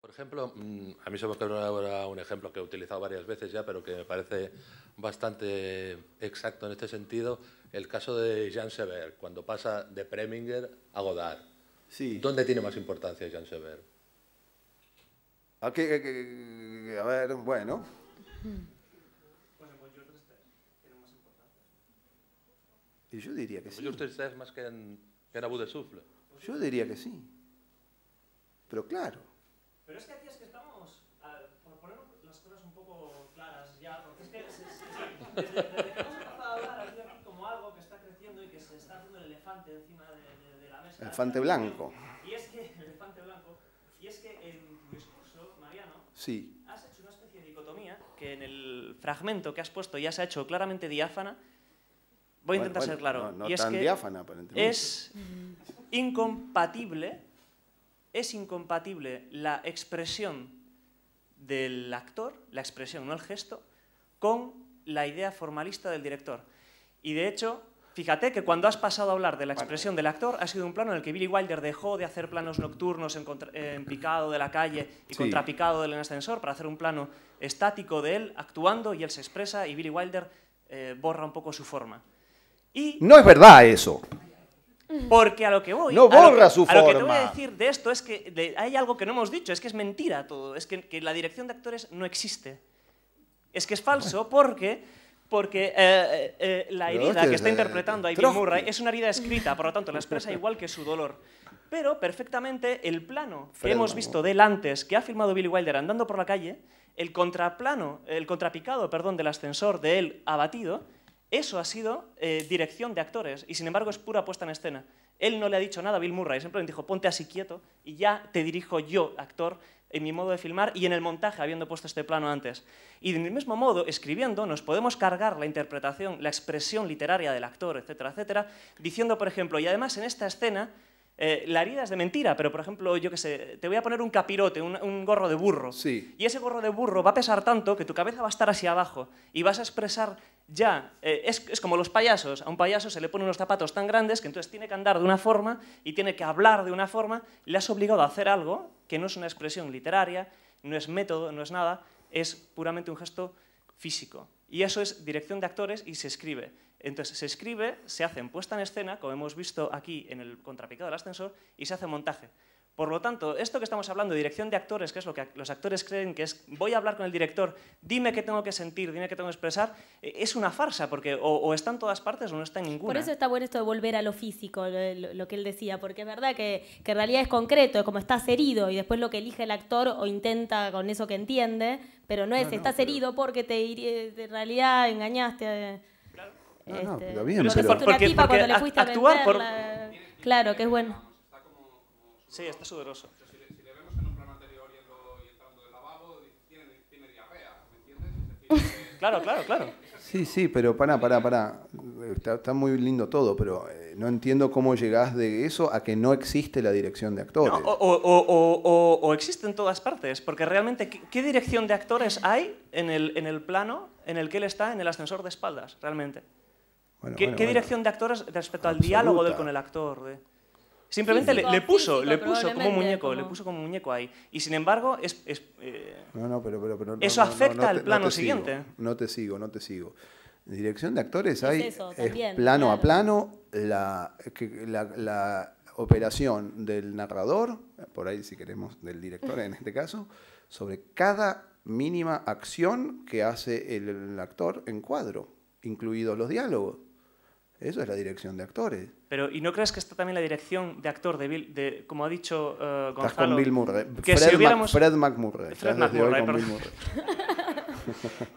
Por ejemplo, a mí se me ocurre ahora un ejemplo que he utilizado varias veces ya, pero que me parece bastante exacto en este sentido, el caso de Jean Sever, cuando pasa de Preminger a Godard. Sí. ¿Dónde tiene más importancia Jean Sever? A ver, bueno. Y yo diría que sí. ¿Usted es más que en Abu de Souffle? Yo diría que sí. Pero claro. Pero es que aquí es que estamos, por poner las cosas un poco claras ya, porque es que desde que hemos empezado a hablar aquí como algo que está creciendo y que se está haciendo el elefante encima de la mesa. Elefante blanco. Y es que, el elefante blanco, y es que en tu discurso, Mariano, sí, has hecho una especie de dicotomía que en el fragmento que has puesto ya se ha hecho claramente diáfana. Voy a intentar ser claro. No y es tan que diáfana, aparentemente. es incompatible la expresión del actor, la expresión, no el gesto, con la idea formalista del director. Y de hecho, fíjate que cuando has pasado a hablar de la expresión del actor, ha sido un plano en el que Billy Wilder dejó de hacer planos nocturnos en picado de la calle y contrapicado del ascensor para hacer un plano estático de él actuando, y él se expresa y Billy Wilder borra un poco su forma. Y no es verdad eso. porque a lo que voy, no borra su forma. A lo que te voy a decir de esto es que hay algo que no hemos dicho, es que es mentira todo, es que la dirección de actores no existe. Es que es falso porque la herida que está interpretando a Bill Murray es una herida escrita, por lo tanto la expresa igual que su dolor. Pero perfectamente el plano que hemos visto de él antes, que ha filmado Billy Wilder andando por la calle, el contrapicado, del ascensor de él abatido, eso ha sido dirección de actores, y sin embargo es pura puesta en escena. Él no le ha dicho nada a Bill Murray, simplemente dijo ponte así quieto y ya te dirijo yo, actor, en mi modo de filmar y en el montaje, habiendo puesto este plano antes. Y del mismo modo, escribiendo, nos podemos cargar la interpretación, la expresión literaria del actor, etcétera, etcétera, diciendo, por ejemplo, y además en esta escena, la herida es de mentira, pero por ejemplo, yo qué sé, te voy a poner un capirote, un gorro de burro. Sí. Y ese gorro de burro va a pesar tanto que tu cabeza va a estar hacia abajo y vas a expresar ya. Es como los payasos. A un payaso se le ponen unos zapatos tan grandes que entonces tiene que andar de una forma y tiene que hablar de una forma. Le has obligado a hacer algo que no es una expresión literaria, no es método, no es nada, es puramente un gesto físico. Y eso es dirección de actores y se escribe. Entonces se escribe, se hace en puesta en escena, como hemos visto aquí en el contrapicado del ascensor, y se hace montaje. Por lo tanto, esto que estamos hablando de dirección de actores, que es lo que los actores creen que es voy a hablar con el director, dime qué tengo que sentir, dime qué tengo que expresar, es una farsa, porque o está en todas partes o no está en ninguna. Por eso está bueno esto de volver a lo físico, lo que él decía, porque es verdad que en realidad es concreto, es como estás herido y después lo que elige el actor o intenta con eso que entiende, pero no es estás herido porque en realidad engañaste. Claro. Pero bien, porque porque cuando le fuiste actuar a vender claro, que es bueno. Sí, está sudoroso. Si le vemos en un plano anterior y entrando del lavabo, tiene diarrea, ¿me entiendes? Claro. Sí, pero pará. Está muy lindo todo, pero no entiendo cómo llegás de eso a que no existe la dirección de actores. No, o existe en todas partes, porque realmente, ¿qué dirección de actores hay en el plano en el que él está en el ascensor de espaldas, realmente? ¿Qué dirección de actores respecto al diálogo de él con el actor? Simplemente le puso como un muñeco ahí. Y sin embargo, eso afecta al plano siguiente. No te sigo. En dirección de actores es también, plano claro. a plano la operación del narrador, por ahí si queremos del director en este caso, sobre cada mínima acción que hace el actor en cuadro, incluidos los diálogos. Eso es la dirección de actores. Pero, ¿y no crees que está también la dirección de actor como ha dicho Gonzalo? Estás con Bill Murray. Fred McMurray. Fred McMurray, perdón.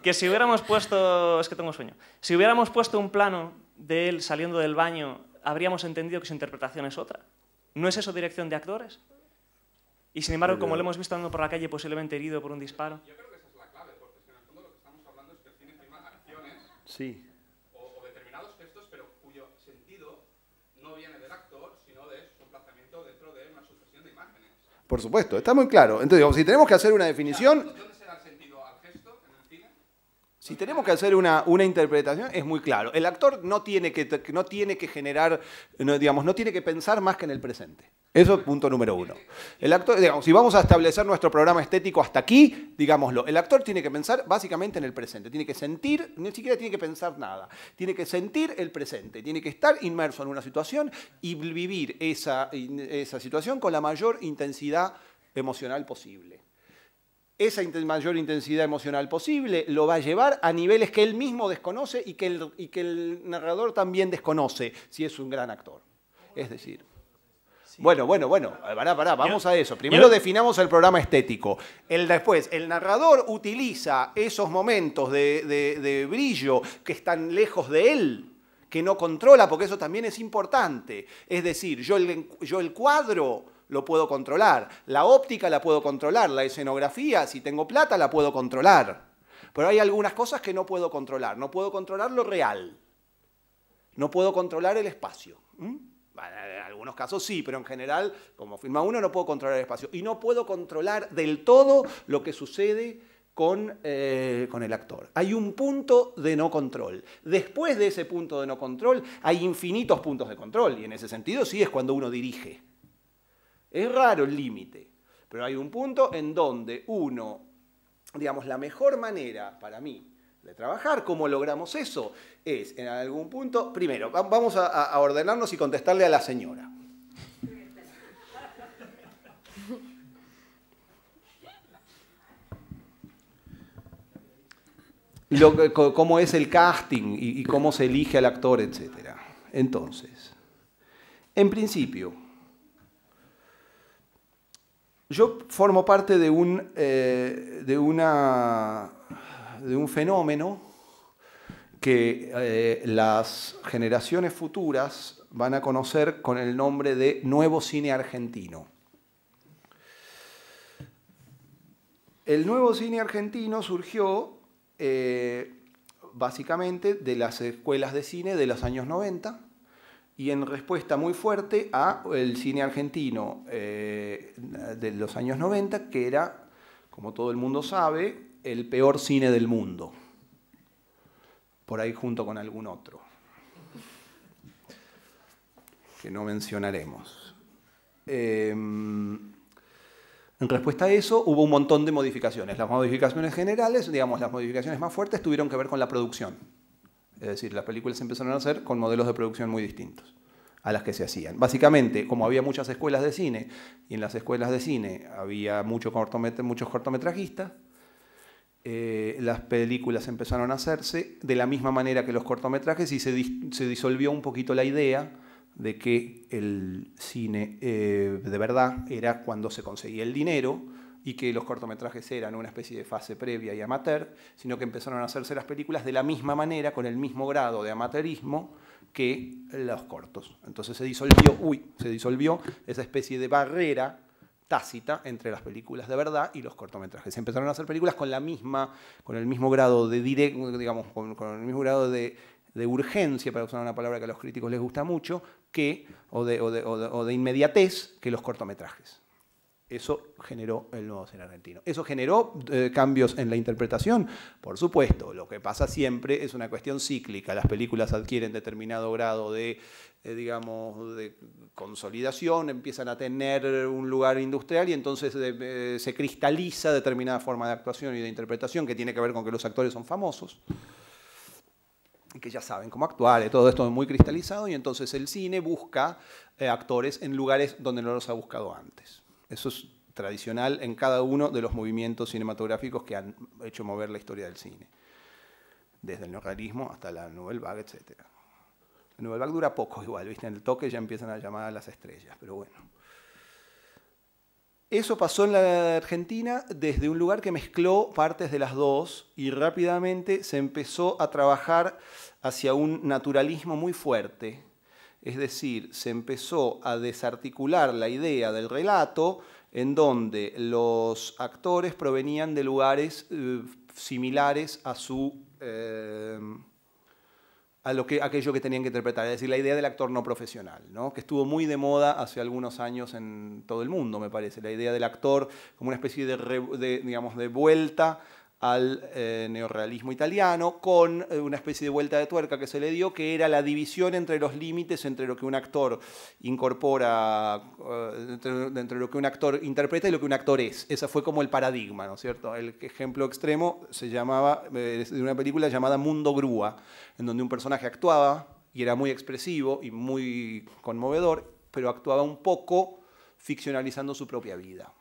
Que si hubiéramos puesto... Es que tengo sueño. Si hubiéramos puesto un plano de él saliendo del baño, habríamos entendido que su interpretación es otra. ¿No es eso dirección de actores? Y sin embargo, como lo hemos visto andando por la calle, posiblemente herido por un disparo. Yo creo que esa es la clave, porque en el fondo lo que estamos hablando es que el cine filma acciones Sí. o determinados gestos, pero cuyo sentido no viene del actor, sino de su emplazamiento dentro de una sucesión de imágenes. Por supuesto, está muy claro. Entonces, si tenemos que hacer una definición... ¿Dónde se da el sentido al gesto en el cine? Si tenemos que hacer una interpretación, es muy claro. El actor no tiene que generar, no tiene que pensar más que en el presente. Eso es punto número uno. El actor, digamos, si vamos a establecer nuestro programa estético hasta aquí, digámoslo, el actor tiene que pensar básicamente en el presente, tiene que sentir, ni siquiera tiene que pensar nada, tiene que sentir el presente, tiene que estar inmerso en una situación y vivir esa situación con la mayor intensidad emocional posible. Esa mayor intensidad emocional posible lo va a llevar a niveles que él mismo desconoce y que el narrador también desconoce, si es un gran actor. Es decir... Bueno, pará, vamos a eso. Primero definamos el programa estético. Después, el narrador utiliza esos momentos de brillo que están lejos de él, que no controla, porque eso también es importante. Es decir, yo el cuadro lo puedo controlar, la óptica la puedo controlar, la escenografía, si tengo plata, la puedo controlar. Pero hay algunas cosas que no puedo controlar. No puedo controlar lo real. No puedo controlar el espacio. En algunos casos sí, pero en general, como filma uno, no puedo controlar el espacio. Y no puedo controlar del todo lo que sucede con el actor. Hay un punto de no control. Después de ese punto de no control, hay infinitos puntos de control. Y en ese sentido sí es cuando uno dirige. Es raro el límite, pero hay un punto en donde uno, digamos, la mejor manera para mí de trabajar, ¿cómo logramos eso? Es, en algún punto, primero, vamos a ordenarnos y contestarle a la señora. Cómo es el casting y cómo se elige al actor, etc. Entonces, en principio, yo formo parte de un fenómeno que las generaciones futuras van a conocer con el nombre de nuevo cine argentino. El nuevo cine argentino surgió básicamente de las escuelas de cine de los años 90 y en respuesta muy fuerte al cine argentino de los años 90, que era, como todo el mundo sabe, el peor cine del mundo, por ahí junto con algún otro, que no mencionaremos. En respuesta a eso hubo un montón de modificaciones. Las modificaciones generales, digamos, las modificaciones más fuertes tuvieron que ver con la producción. Es decir, las películas se empezaron a hacer con modelos de producción muy distintos a las que se hacían. Básicamente, como había muchas escuelas de cine, y en las escuelas de cine había muchos cortometrajistas, las películas empezaron a hacerse de la misma manera que los cortometrajes y se disolvió un poquito la idea de que el cine de verdad era cuando se conseguía el dinero y que los cortometrajes eran una especie de fase previa y amateur, sino que empezaron a hacerse las películas de la misma manera, con el mismo grado de amateurismo que los cortos. Entonces se disolvió esa especie de barrera tácita entre las películas de verdad y los cortometrajes. Se empezaron a hacer películas con el mismo grado de digamos, con el mismo grado de urgencia, para usar una palabra que a los críticos les gusta mucho, o de inmediatez que los cortometrajes. Eso generó el nuevo cine argentino. ¿Eso generó cambios en la interpretación? Por supuesto. Lo que pasa siempre es una cuestión cíclica. Las películas adquieren determinado grado de consolidación, empiezan a tener un lugar industrial y entonces se cristaliza determinada forma de actuación y de interpretación que tiene que ver con que los actores son famosos y que ya saben cómo actuar, todo esto es muy cristalizado y entonces el cine busca actores en lugares donde no los ha buscado antes. Eso es tradicional en cada uno de los movimientos cinematográficos que han hecho mover la historia del cine, desde el neorrealismo hasta la Nouvelle Vague, etc. La Nouvelle Vague dura poco igual, ¿viste? En el toque ya empiezan a llamar a las estrellas, pero bueno. Eso pasó en la Argentina desde un lugar que mezcló partes de las dos y rápidamente se empezó a trabajar hacia un naturalismo muy fuerte. Es decir, se empezó a desarticular la idea del relato en donde los actores provenían de lugares similares a aquello que tenían que interpretar, es decir, la idea del actor no profesional, ¿no? Que estuvo muy de moda hace algunos años en todo el mundo, me parece, la idea del actor como una especie de vuelta al neorrealismo italiano, con una especie de vuelta de tuerca que se le dio, que era la división entre los límites entre lo que un actor incorpora, entre lo que un actor interpreta y lo que un actor es. Ese fue como el paradigma, ¿no es cierto? El ejemplo extremo se llamaba, de una película llamada Mundo Grúa, en donde un personaje actuaba y era muy expresivo y muy conmovedor, pero actuaba un poco ficcionalizando su propia vida.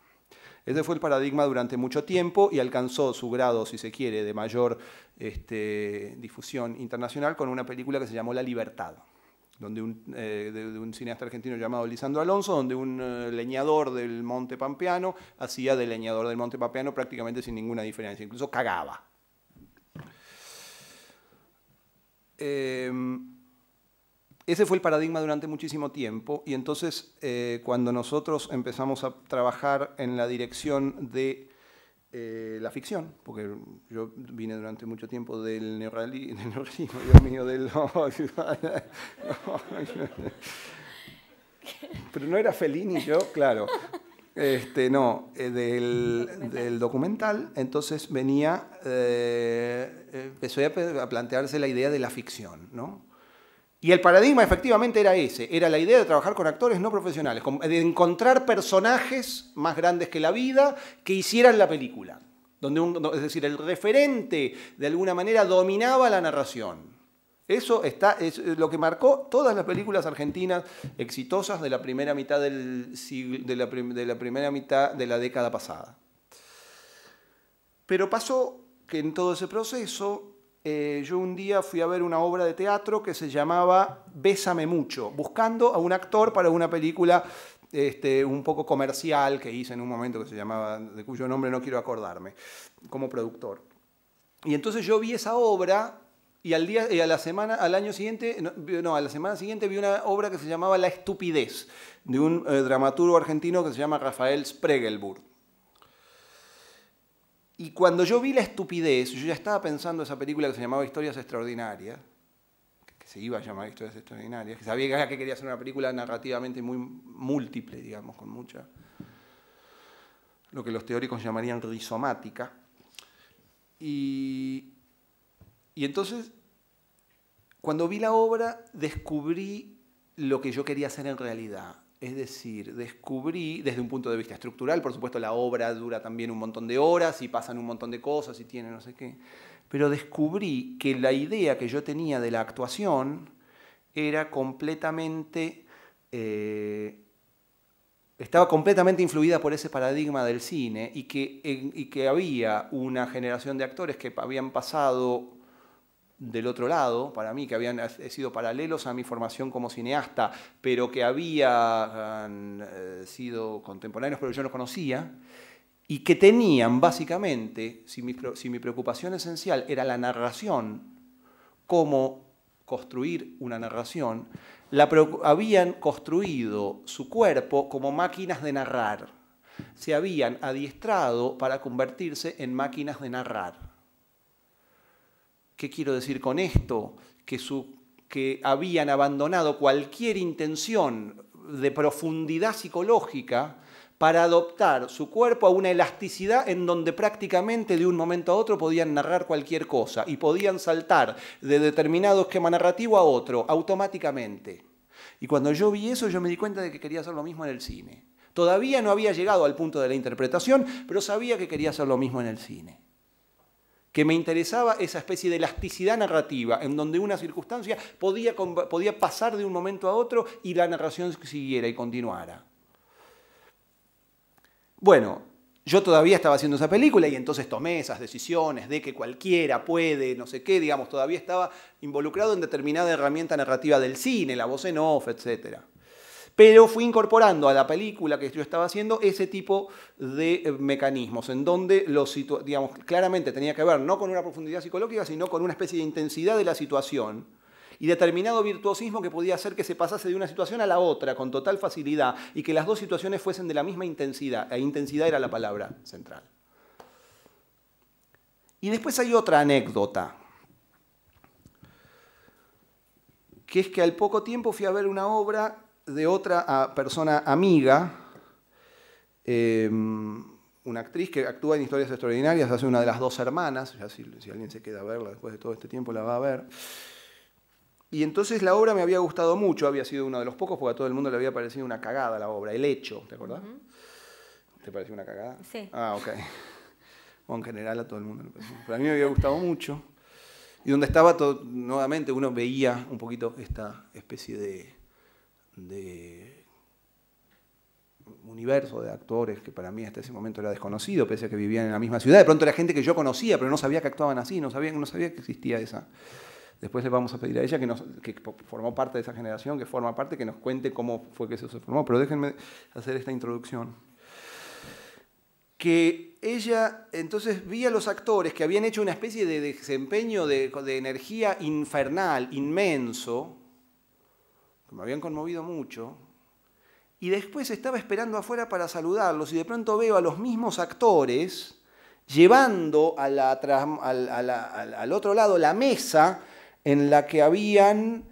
Ese fue el paradigma durante mucho tiempo y alcanzó su grado, si se quiere, de mayor difusión internacional con una película que se llamó La Libertad, donde de un cineasta argentino llamado Lisandro Alonso, donde un leñador del Monte Pampeano hacía de leñador del Monte Pampeano prácticamente sin ninguna diferencia, incluso cagaba. Ese fue el paradigma durante muchísimo tiempo y entonces cuando nosotros empezamos a trabajar en la dirección de la ficción, porque yo vine durante mucho tiempo del neorrealismo, Dios mío, pero no era Fellini yo, claro, del documental, entonces empezó a plantearse la idea de la ficción, ¿no? Y el paradigma efectivamente era ese, era la idea de trabajar con actores no profesionales, de encontrar personajes más grandes que la vida que hicieran la película, es decir, el referente de alguna manera dominaba la narración. Eso es lo que marcó todas las películas argentinas exitosas de la primera mitad del siglo, de la primera mitad de la década pasada. Pero pasó que en todo ese proceso yo un día fui a ver una obra de teatro que se llamaba Bésame mucho, buscando a un actor para una película un poco comercial que hice en un momento que se llamaba, de cuyo nombre no quiero acordarme, como productor. Y entonces yo vi esa obra y a la semana siguiente vi una obra que se llamaba La estupidez, de un dramaturgo argentino que se llama Rafael Spregelburg. Y cuando yo vi La estupidez, yo ya estaba pensando en esa película que se llamaba Historias Extraordinarias, que se iba a llamar Historias Extraordinarias, que sabía que quería hacer una película narrativamente muy múltiple, digamos, con mucha, lo que los teóricos llamarían rizomática. Y entonces, cuando vi la obra, descubrí lo que yo quería hacer en realidad. Es decir, descubrí, desde un punto de vista estructural, por supuesto la obra dura también un montón de horas y pasan un montón de cosas y tiene no sé qué, pero descubrí que la idea que yo tenía de la actuación era estaba completamente influida por ese paradigma del cine y que había una generación de actores que habían pasado del otro lado, para mí, que habían sido paralelos a mi formación como cineasta, pero que habían sido contemporáneos, pero yo no conocía, y que tenían básicamente, si mi preocupación esencial era la narración, cómo construir una narración, habían construido su cuerpo como máquinas de narrar. Se habían adiestrado para convertirse en máquinas de narrar. ¿Qué quiero decir con esto? Que habían abandonado cualquier intención de profundidad psicológica para adoptar su cuerpo a una elasticidad en donde prácticamente de un momento a otro podían narrar cualquier cosa y podían saltar de determinado esquema narrativo a otro automáticamente. Y cuando yo vi eso, yo me di cuenta de que quería hacer lo mismo en el cine. Todavía no había llegado al punto de la interpretación, pero sabía que quería hacer lo mismo en el cine. Que me interesaba esa especie de elasticidad narrativa, en donde una circunstancia podía pasar de un momento a otro y la narración siguiera y continuara. Bueno, yo todavía estaba haciendo esa película y entonces tomé esas decisiones de que cualquiera puede, no sé qué, digamos, todavía estaba involucrado en determinada herramienta narrativa del cine, la voz en off, etc. Pero fui incorporando a la película que yo estaba haciendo ese tipo de mecanismos, en donde digamos, claramente tenía que ver no con una profundidad psicológica, sino con una especie de intensidad de la situación y determinado virtuosismo que podía hacer que se pasase de una situación a la otra con total facilidad y que las dos situaciones fuesen de la misma intensidad. E intensidad era la palabra central. Y después hay otra anécdota, que es que al poco tiempo fui a ver una obra de otra persona amiga, una actriz que actúa en Historias Extraordinarias, hace una de las dos hermanas, ya si alguien se queda a verla después de todo este tiempo la va a ver. Y entonces la obra me había gustado mucho, había sido uno de los pocos, porque a todo el mundo le había parecido una cagada la obra, El Hecho, ¿te acordás? ¿Te pareció una cagada? Sí. Ah, ok. Bueno, en general a todo el mundo le pareció. Pero a mí me había gustado mucho. Y donde estaba todo, nuevamente uno veía un poquito esta especie de universo de actores que para mí hasta ese momento era desconocido, pese a que vivían en la misma ciudad. De pronto era gente que yo conocía, pero no sabía que actuaban así, no sabía que existía esa. Después le vamos a pedir a ella, que formó parte de esa generación, que forma parte, que nos cuente cómo fue que eso se formó. Pero déjenme hacer esta introducción. Que ella entonces vi a los actores que habían hecho una especie de desempeño de energía infernal, inmenso, que me habían conmovido mucho, y después estaba esperando afuera para saludarlos, y de pronto veo a los mismos actores llevando al otro lado la mesa en la que habían,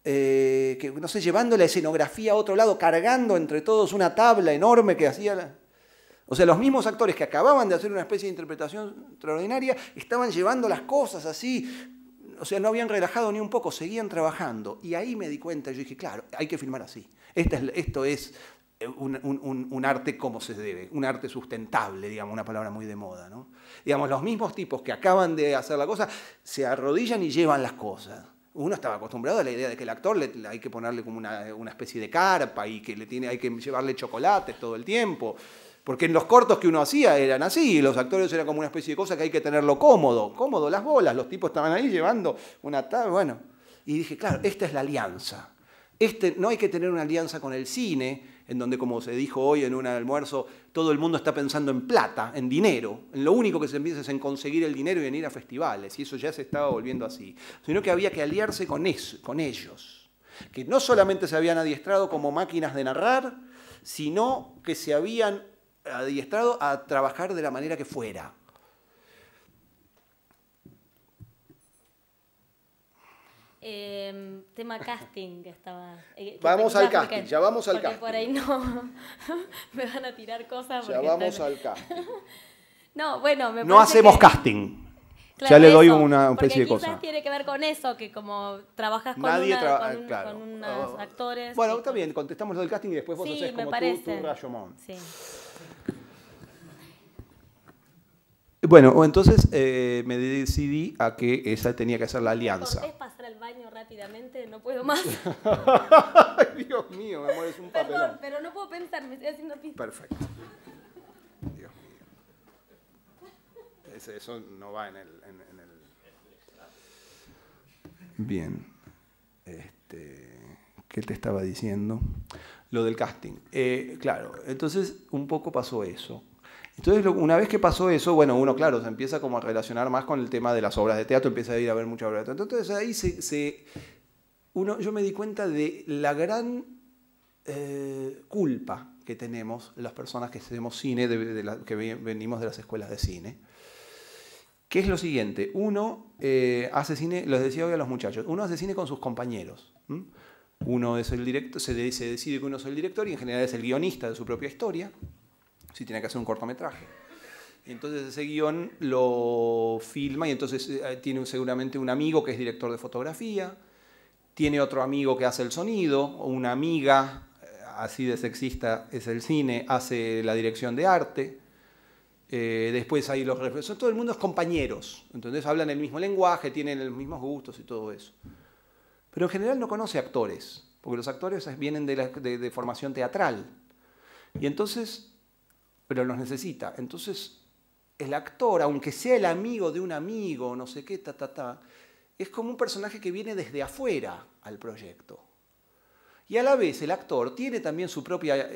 no sé, llevando la escenografía a otro lado, cargando entre todos una tabla enorme que hacía... O sea, los mismos actores que acababan de hacer una especie de interpretación extraordinaria estaban llevando las cosas así, o sea, no habían relajado ni un poco, seguían trabajando. Y ahí me di cuenta, yo dije, claro, hay que filmar así. Esto es un arte como se debe, un arte sustentable, digamos, una palabra muy de moda, ¿no? Digamos, los mismos tipos que acaban de hacer la cosa se arrodillan y llevan las cosas. Uno estaba acostumbrado a la idea de que el actor hay que ponerle como una especie de carpa y que hay que llevarle chocolates todo el tiempo. Porque en los cortos que uno hacía eran así, los actores eran como una especie de cosa que hay que tenerlo cómodo las bolas, los tipos estaban ahí llevando una tabla, bueno. Y dije, claro, esta es la alianza. No hay que tener una alianza con el cine, en donde, como se dijo hoy en un almuerzo, todo el mundo está pensando en plata, en dinero. En lo único que se empieza es en conseguir el dinero y en ir a festivales, y eso ya se estaba volviendo así. Sino que había que aliarse con ellos, que no solamente se habían adiestrado como máquinas de narrar, sino que se habían adiestrado a trabajar de la manera que fuera. Tema casting que estaba... Vamos al casting, ya vamos al casting. Por ahí no me van a tirar cosas. Ya vamos al casting. No, bueno, me no hacemos casting. Claro, ya le doy una especie de cosa. Quizás tiene que ver con eso, que como trabajas con, con unos actores... Bueno, está bien, contestamos lo del casting y después vos haces como tú Rashomon. Sí. Bueno, entonces me decidí a que esa tenía que ser la alianza. ¿Podés pasar al baño rápidamente? No puedo más. Ay, Dios mío, mi amor, es un papelón. Perdón, pero no puedo pensar, me estoy haciendo pis. Perfecto. Dios mío. Eso no va en el... Bien. ¿Qué te estaba diciendo? Lo del casting. Claro, entonces un poco pasó eso. Entonces, una vez que pasó eso, bueno, uno, claro, se empieza como a relacionar más con el tema de las obras de teatro, empieza a ir a ver muchas obras de teatro. Entonces ahí yo me di cuenta de la gran culpa que tenemos las personas que hacemos cine, que venimos de las escuelas de cine, que es lo siguiente: uno hace cine, les decía hoy a los muchachos, uno hace cine con sus compañeros. Uno es el director, se decide que uno es el director y en general es el guionista de su propia historia, si tiene que hacer un cortometraje. Y entonces ese guión lo filma y entonces tiene seguramente un amigo que es director de fotografía, tiene otro amigo que hace el sonido, o una amiga, así de sexista es el cine, hace la dirección de arte. Después hay los reflexos, todo el mundo es compañeros, entonces hablan el mismo lenguaje, tienen los mismos gustos y todo eso. Pero en general no conoce actores, porque los actores vienen de formación teatral. Y entonces, pero los necesita. Entonces, el actor, aunque sea el amigo de un amigo, no sé qué, es como un personaje que viene desde afuera al proyecto. Y a la vez el actor tiene también su propia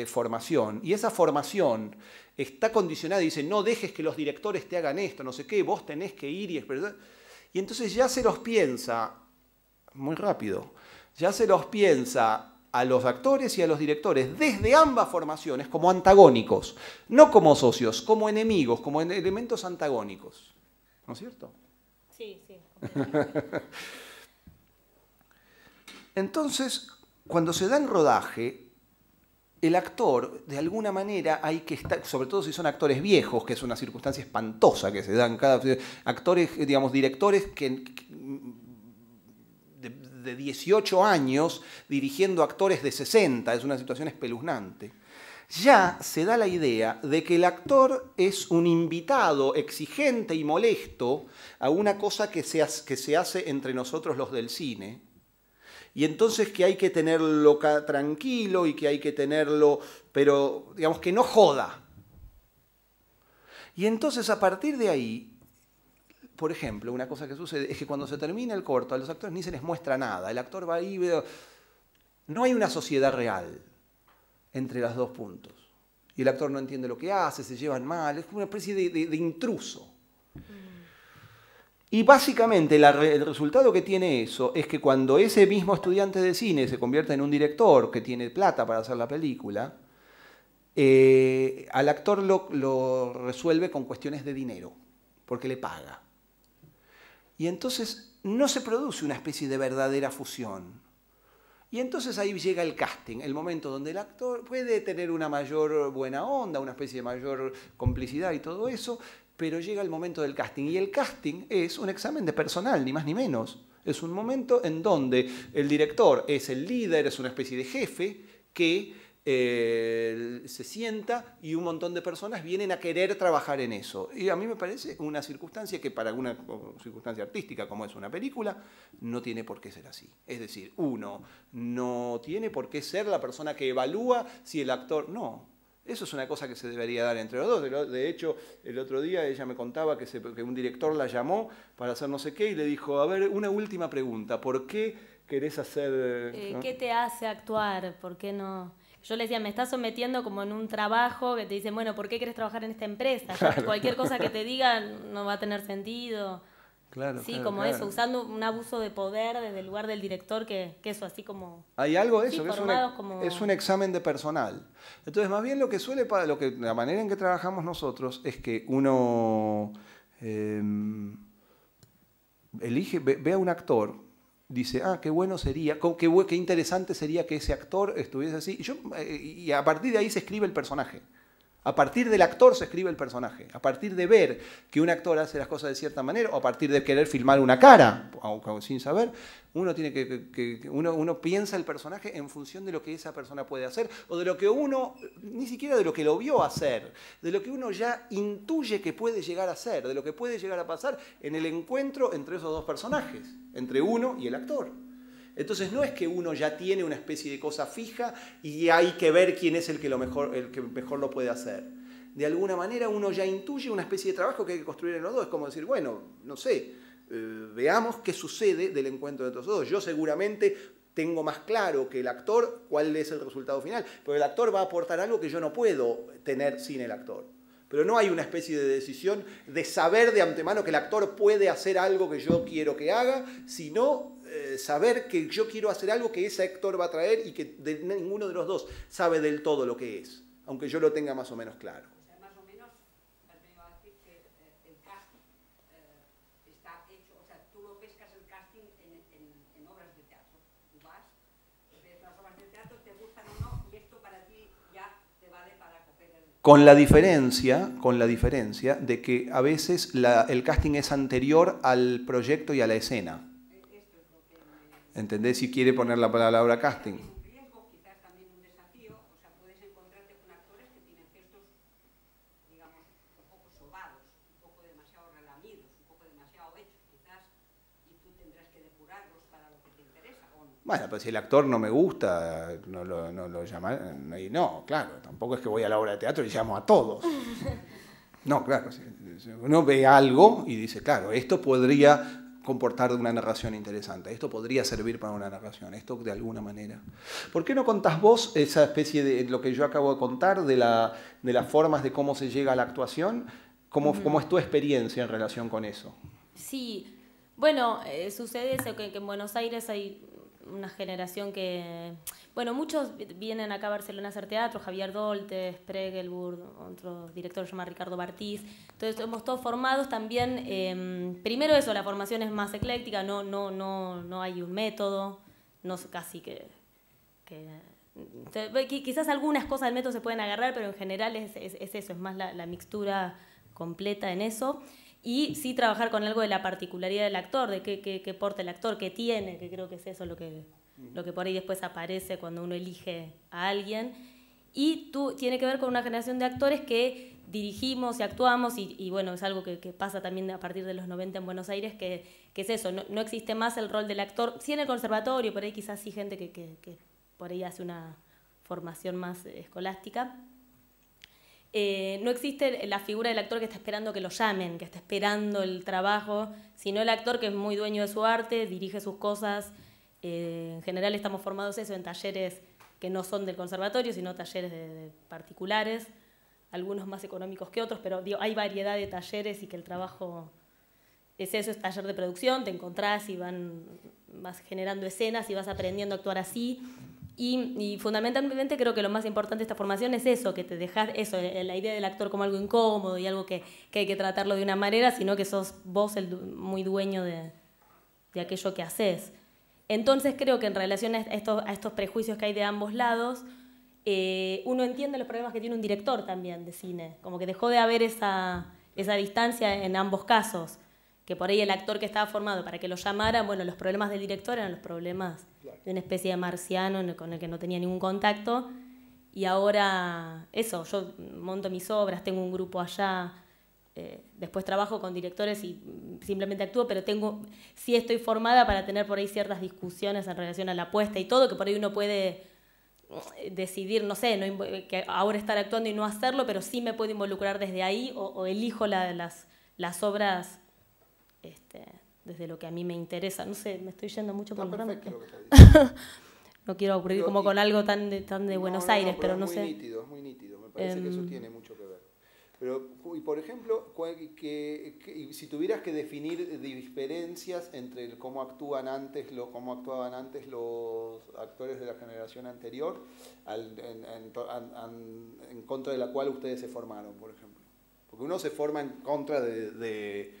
formación, y esa formación está condicionada y dice, no dejes que los directores te hagan esto, no sé qué, vos tenés que ir y expresar. Y entonces ya se los piensa, muy rápido, ya se los piensa a los actores y a los directores desde ambas formaciones como antagónicos, no como socios, como enemigos, como elementos antagónicos. ¿No es cierto? Sí, sí. Entonces, cuando se da el rodaje, el actor, de alguna manera, hay que estar, sobre todo si son actores viejos, que es una circunstancia espantosa que se dan cada actores, digamos, directores que de 18 años dirigiendo actores de 60, es una situación espeluznante. Ya se da la idea de que el actor es un invitado exigente y molesto a una cosa que se hace entre nosotros los del cine, y entonces que hay que tenerlo tranquilo y que hay que tenerlo, pero digamos que no joda. Y entonces a partir de ahí, por ejemplo, una cosa que sucede es que cuando se termina el corto a los actores ni se les muestra nada, el actor va ahí, no hay una sociedad real entre los dos puntos. Y el actor no entiende lo que hace, se llevan mal, es como una especie de intruso. Y básicamente el resultado que tiene eso es que cuando ese mismo estudiante de cine se convierte en un director que tiene plata para hacer la película, al actor lo resuelve con cuestiones de dinero, porque le paga. Y entonces no se produce una especie de verdadera fusión. Y entonces ahí llega el casting, el momento donde el actor puede tener una mayor buena onda, una especie de mayor complicidad y todo eso, pero llega el momento del casting. Y el casting es un examen de personal, ni más ni menos. Es un momento en donde el director es el líder, es una especie de jefe que se sienta y un montón de personas vienen a querer trabajar en eso. Y a mí me parece una circunstancia que para una circunstancia artística como es una película, no tiene por qué ser así. Es decir, uno no tiene por qué ser la persona que evalúa si el actor... No, eso es una cosa que se debería dar entre los dos. De hecho, el otro día ella me contaba que un director la llamó para hacer no sé qué y le dijo, a ver, una última pregunta, ¿por qué querés hacer...? ¿no? ¿Qué te hace actuar? ¿Por qué no...? Yo le decía, me estás sometiendo como en un trabajo que te dicen, bueno, ¿por qué querés trabajar en esta empresa? Claro. Cualquier cosa que te digan no va a tener sentido. Claro, sí, claro, como claro. Eso, usando un abuso de poder desde el lugar del director, que eso, así como... Hay algo de eso, sí, que es un examen de personal. Entonces, más bien lo que la manera en que trabajamos nosotros es que uno elige, ve a un actor, dice, qué bueno sería, qué interesante sería que ese actor estuviese así. Y a partir de ahí se escribe el personaje. A partir del actor se escribe el personaje. A partir de ver que un actor hace las cosas de cierta manera, o a partir de querer filmar una cara, sin saber, uno tiene uno piensa el personaje en función de lo que esa persona puede hacer, o de lo que uno, ni siquiera de lo que lo vio hacer, de lo que uno ya intuye que puede llegar a ser, de lo que puede llegar a pasar en el encuentro entre esos dos personajes, entre uno y el actor. Entonces no es que uno ya tiene una especie de cosa fija y hay que ver quién es el que mejor lo puede hacer. De alguna manera uno ya intuye una especie de trabajo que hay que construir en los dos. Es como decir, bueno, no sé, veamos qué sucede del encuentro de estos dos. Yo seguramente tengo más claro que el actor cuál es el resultado final, pero el actor va a aportar algo que yo no puedo tener sin el actor. Pero no hay una especie de decisión de saber de antemano que el actor puede hacer algo que yo quiero que haga, sino saber que yo quiero hacer algo que ese actor va a traer y que ninguno de los dos sabe del todo lo que es, aunque yo lo tenga más o menos claro. O sea, más o menos, has venido a decir que el casting está hecho, o sea, tú lo pescas el casting en obras de teatro. Tú vas, ves las obras de teatro, te gustan o no, y esto para ti ya te vale para coger el... Con la diferencia de que a veces el casting es anterior al proyecto y a la escena. ¿Entendés? Si quiere poner la palabra casting. Es un riesgo, quizás también un desafío, o sea, puedes encontrarte con actores que tienen gestos, digamos, un poco sobados, un poco demasiado relamidos, un poco demasiado hechos, quizás, y tú tendrás que depurarlos para lo que te interesa, ¿o no? Bueno, pues si el actor no me gusta, no lo llama, y no, claro, tampoco es que voy a la obra de teatro y llamo a todos. No, claro, si uno ve algo y dice, claro, esto podría comportar una narración interesante, esto podría servir para una narración, esto de alguna manera. ¿Por qué no contás vos esa especie de lo que yo acabo de contar, de las formas de cómo se llega a la actuación? ¿Cómo es tu experiencia en relación con eso? Sí, bueno, sucede eso, que en Buenos Aires hay una generación que... Bueno, muchos vienen acá a Barcelona a hacer teatro, Javier Doltes, Pregelburg, otro director se llama Ricardo Bartiz. Entonces, estamos todos formados también. Primero eso, la formación es más ecléctica, no hay un método, casi que Quizás algunas cosas del método se pueden agarrar, pero en general es eso, es más la mixtura completa en eso. Y sí trabajar con algo de la particularidad del actor, de qué porta el actor, qué tiene, que creo que es eso lo que por ahí después aparece cuando uno elige a alguien. Y tiene que ver con una generación de actores que dirigimos y actuamos, y bueno, es algo que pasa también a partir de los 90 en Buenos Aires, que es eso, no existe más el rol del actor. Sí en el conservatorio, por ahí quizás sí gente que por ahí hace una formación más escolástica. No existe la figura del actor que está esperando que lo llamen, que está esperando el trabajo, sino el actor que es muy dueño de su arte, dirige sus cosas. En general estamos formados eso en talleres que no son del conservatorio, sino talleres de particulares, algunos más económicos que otros, pero digo, hay variedad de talleres y que el trabajo es eso, es taller de producción, te encontrás y vas generando escenas y vas aprendiendo a actuar así. Y fundamentalmente creo que lo más importante de esta formación es eso, que te dejas eso, la idea del actor como algo incómodo y algo que hay que tratarlo de una manera, sino que sos vos muy dueño de aquello que haces. Entonces creo que en relación a estos prejuicios que hay de ambos lados, uno entiende los problemas que tiene un director también de cine, como que dejó de haber esa distancia en ambos casos, que por ahí el actor que estaba formado para que lo llamaran, bueno, los problemas del director eran los problemas de una especie de marciano con el que no tenía ningún contacto, y ahora eso, yo monto mis obras, tengo un grupo allá, después trabajo con directores y simplemente actúo, pero sí estoy formada para tener por ahí ciertas discusiones en relación a la apuesta y todo, que por ahí uno puede decidir, no sé, que ahora estar actuando y no hacerlo, pero sí me puedo involucrar desde ahí o elijo las obras desde lo que a mí me interesa. No sé, me estoy yendo mucho por los ramas. No quiero ocurrir como con algo tan de Buenos Aires, pero no sé. Es muy nítido, me parece que eso tiene mucho que ver. Pero, y por ejemplo, si tuvieras que definir diferencias entre cómo actuaban antes los actores de la generación anterior en contra de la cual ustedes se formaron, por ejemplo. Porque uno se forma en contra de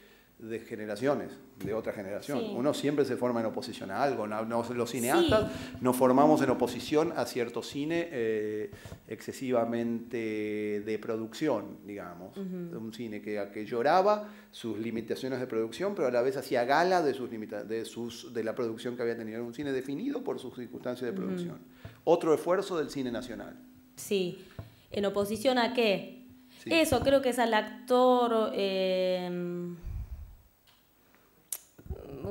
generaciones, de otra generación. Sí. Uno siempre se forma en oposición a algo. Los cineastas nos formamos en oposición a cierto cine excesivamente de producción, digamos. Un cine que lloraba sus limitaciones de producción, pero a la vez hacía gala de la producción que había tenido. Era un cine definido por sus circunstancias de producción. Otro esfuerzo del cine nacional. Sí. ¿En oposición a qué? Sí. Eso, creo que es al actor...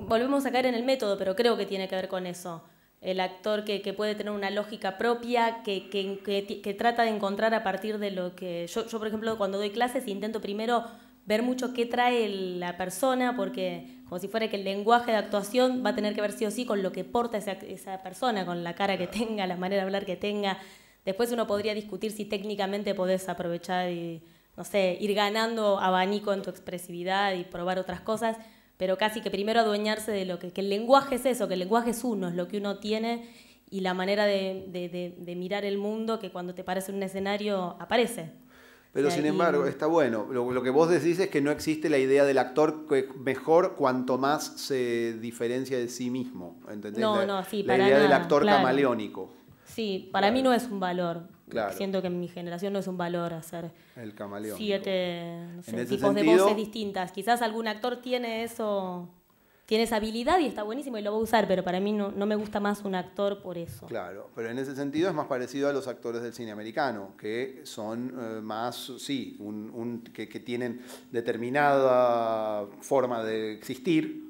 volvemos a caer en el método, pero creo que tiene que ver con eso. El actor que puede tener una lógica propia, que trata de encontrar a partir de lo que... Yo, por ejemplo, cuando doy clases intento primero ver mucho qué trae la persona, porque como si fuera que el lenguaje de actuación va a tener que ver sí o sí con lo que porta esa persona, con la cara que tenga, la manera de hablar que tenga. Después uno podría discutir si técnicamente podés aprovechar y, no sé, ir ganando abanico en tu expresividad y probar otras cosas, pero casi que primero adueñarse de lo que el lenguaje es eso, que el lenguaje es uno, es lo que uno tiene y la manera de mirar el mundo que cuando te parece en un escenario aparece. Pero sin embargo, está bueno. Lo que vos decís es que no existe la idea del actor que es mejor cuanto más se diferencia de sí mismo. ¿Entendés? No, sí, la idea del actor camaleónico. Sí, para mí no es un valor. Claro. Siento que en mi generación no es un valor hacer el camaleón. 7 tipos de voces distintas. Quizás algún actor tiene esa habilidad y está buenísimo y lo va a usar, pero para mí no me gusta más un actor por eso. Claro, pero en ese sentido es más parecido a los actores del cine americano, que son más, que tienen determinada forma de existir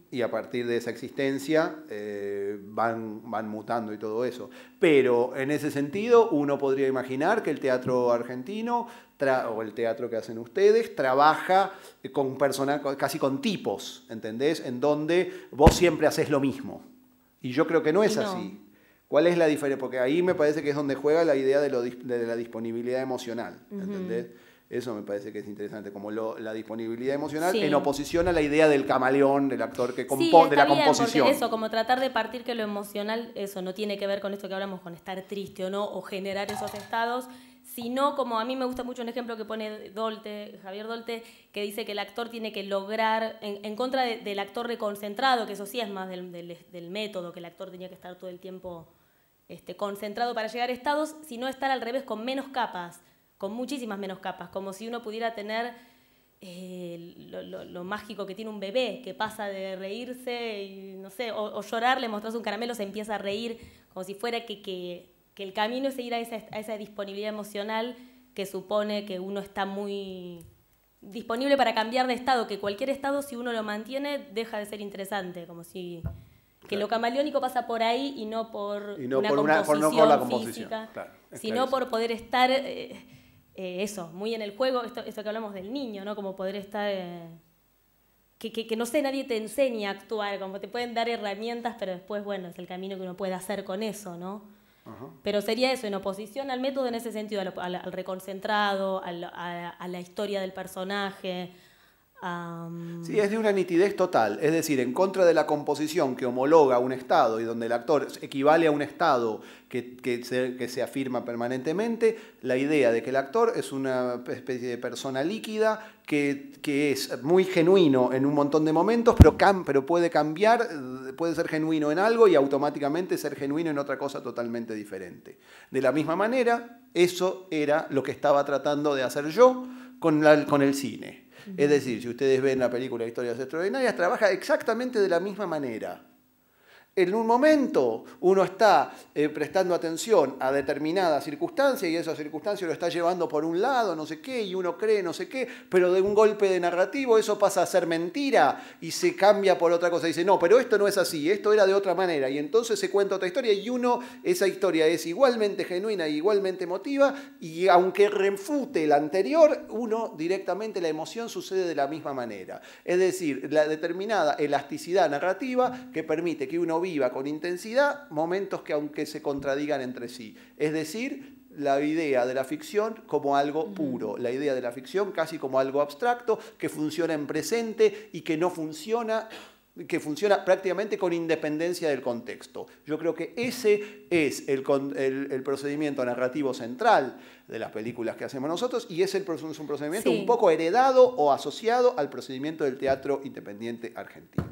y a partir de esa existencia van mutando y todo eso. Pero en ese sentido uno podría imaginar que el teatro argentino o el teatro que hacen ustedes trabaja con casi con tipos, ¿entendés? En donde vos siempre haces lo mismo. Y yo creo que no es así. ¿Cuál es la diferencia? Porque ahí me parece que es donde juega la idea de la disponibilidad emocional, ¿entendés? Eso me parece que es interesante, como la disponibilidad emocional en oposición a la idea del camaleón, del actor de la composición. Porque eso, como tratar de partir que lo emocional, eso no tiene que ver con esto que hablamos, con estar triste o no, o generar esos estados, sino como a mí me gusta mucho un ejemplo que pone Javier Dolte, que dice que el actor tiene que lograr, en contra del actor reconcentrado, que eso sí es más del método, que el actor tenía que estar todo el tiempo concentrado para llegar a estados, sino estar al revés, con menos capas, con muchísimas menos capas, como si uno pudiera tener lo mágico que tiene un bebé, que pasa de reírse y, no sé, o llorar, le mostras un caramelo, se empieza a reír, como si fuera que el camino es ir a esa disponibilidad emocional que supone que uno está muy disponible para cambiar de estado, que cualquier estado, si uno lo mantiene, deja de ser interesante, como si que lo camaleónico pasa por ahí y no por una composición física, claro, sino por poder estar eso, muy en el juego, esto que hablamos del niño, ¿no? Como poder estar que no sé, nadie te enseña a actuar, como te pueden dar herramientas, pero después, bueno, es el camino que uno puede hacer con eso, ¿no? Pero sería eso, en oposición al método en ese sentido, al reconcentrado, a la historia del personaje. Sí, es de una nitidez total, es decir, en contra de la composición que homologa un estado y donde el actor equivale a un estado que se afirma permanentemente, la idea de que el actor es una especie de persona líquida que es muy genuino en un montón de momentos, pero puede cambiar, puede ser genuino en algo y automáticamente ser genuino en otra cosa totalmente diferente. De la misma manera, eso era lo que estaba tratando de hacer yo con el cine. Es decir, si ustedes ven la película Historias Extraordinarias, trabaja exactamente de la misma manera. En un momento uno está prestando atención a determinada circunstancia y esa circunstancia lo está llevando por un lado, no sé qué, y uno cree no sé qué, pero de un golpe de narrativo eso pasa a ser mentira y se cambia por otra cosa. Dice, no, pero esto no es así, esto era de otra manera. Y entonces se cuenta otra historia y esa historia es igualmente genuina y igualmente emotiva y aunque refute la anterior, directamente la emoción sucede de la misma manera. Es decir, la determinada elasticidad narrativa que permite que uno viva con intensidad momentos que aunque se contradigan entre sí. Es decir, la idea de la ficción como algo puro, la idea de la ficción casi como algo abstracto, que funciona en presente y que funciona prácticamente con independencia del contexto. Yo creo que ese es el procedimiento narrativo central de las películas que hacemos nosotros y es un procedimiento un poco heredado o asociado al procedimiento del teatro independiente argentino.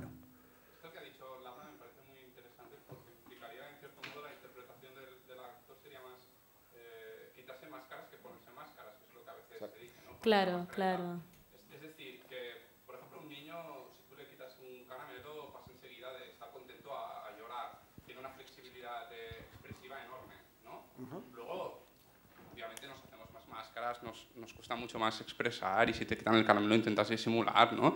Claro, claro. Es decir, que, por ejemplo, un niño, si tú le quitas un caramelo, pasa enseguida de estar contento a llorar. Tiene una flexibilidad expresiva enorme, ¿no? Luego, obviamente nos hacemos más máscaras, nos cuesta mucho más expresar y si te quitan el caramelo intentas disimular, ¿no?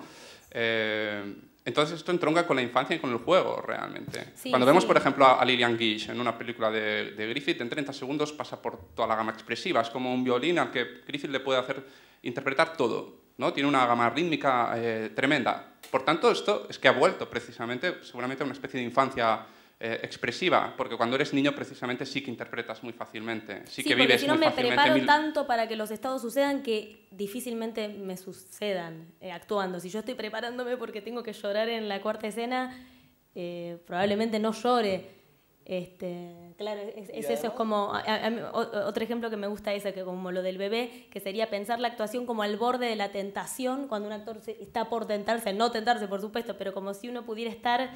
Entonces esto entronca con la infancia y con el juego, realmente. Sí, cuando vemos, por ejemplo, a Lillian Gish en una película de Griffith, en 30 segundos pasa por toda la gama expresiva. Es como un violín al que Griffith le puede hacer interpretar todo, ¿no? Tiene una gama rítmica tremenda. Por tanto, esto es que ha vuelto precisamente, seguramente, a una especie de infancia expresiva, porque cuando eres niño precisamente sí que interpretas muy fácilmente, sí que vives si no muy me fácilmente. Preparo tanto para que los estados sucedan que difícilmente me sucedan actuando. Si yo estoy preparándome porque tengo que llorar en la cuarta escena, probablemente no llore. Claro, eso es como otro ejemplo que me gusta que como lo del bebé, que sería pensar la actuación como al borde de la tentación cuando un actor está por tentarse, no tentarse por supuesto, pero como si uno pudiera estar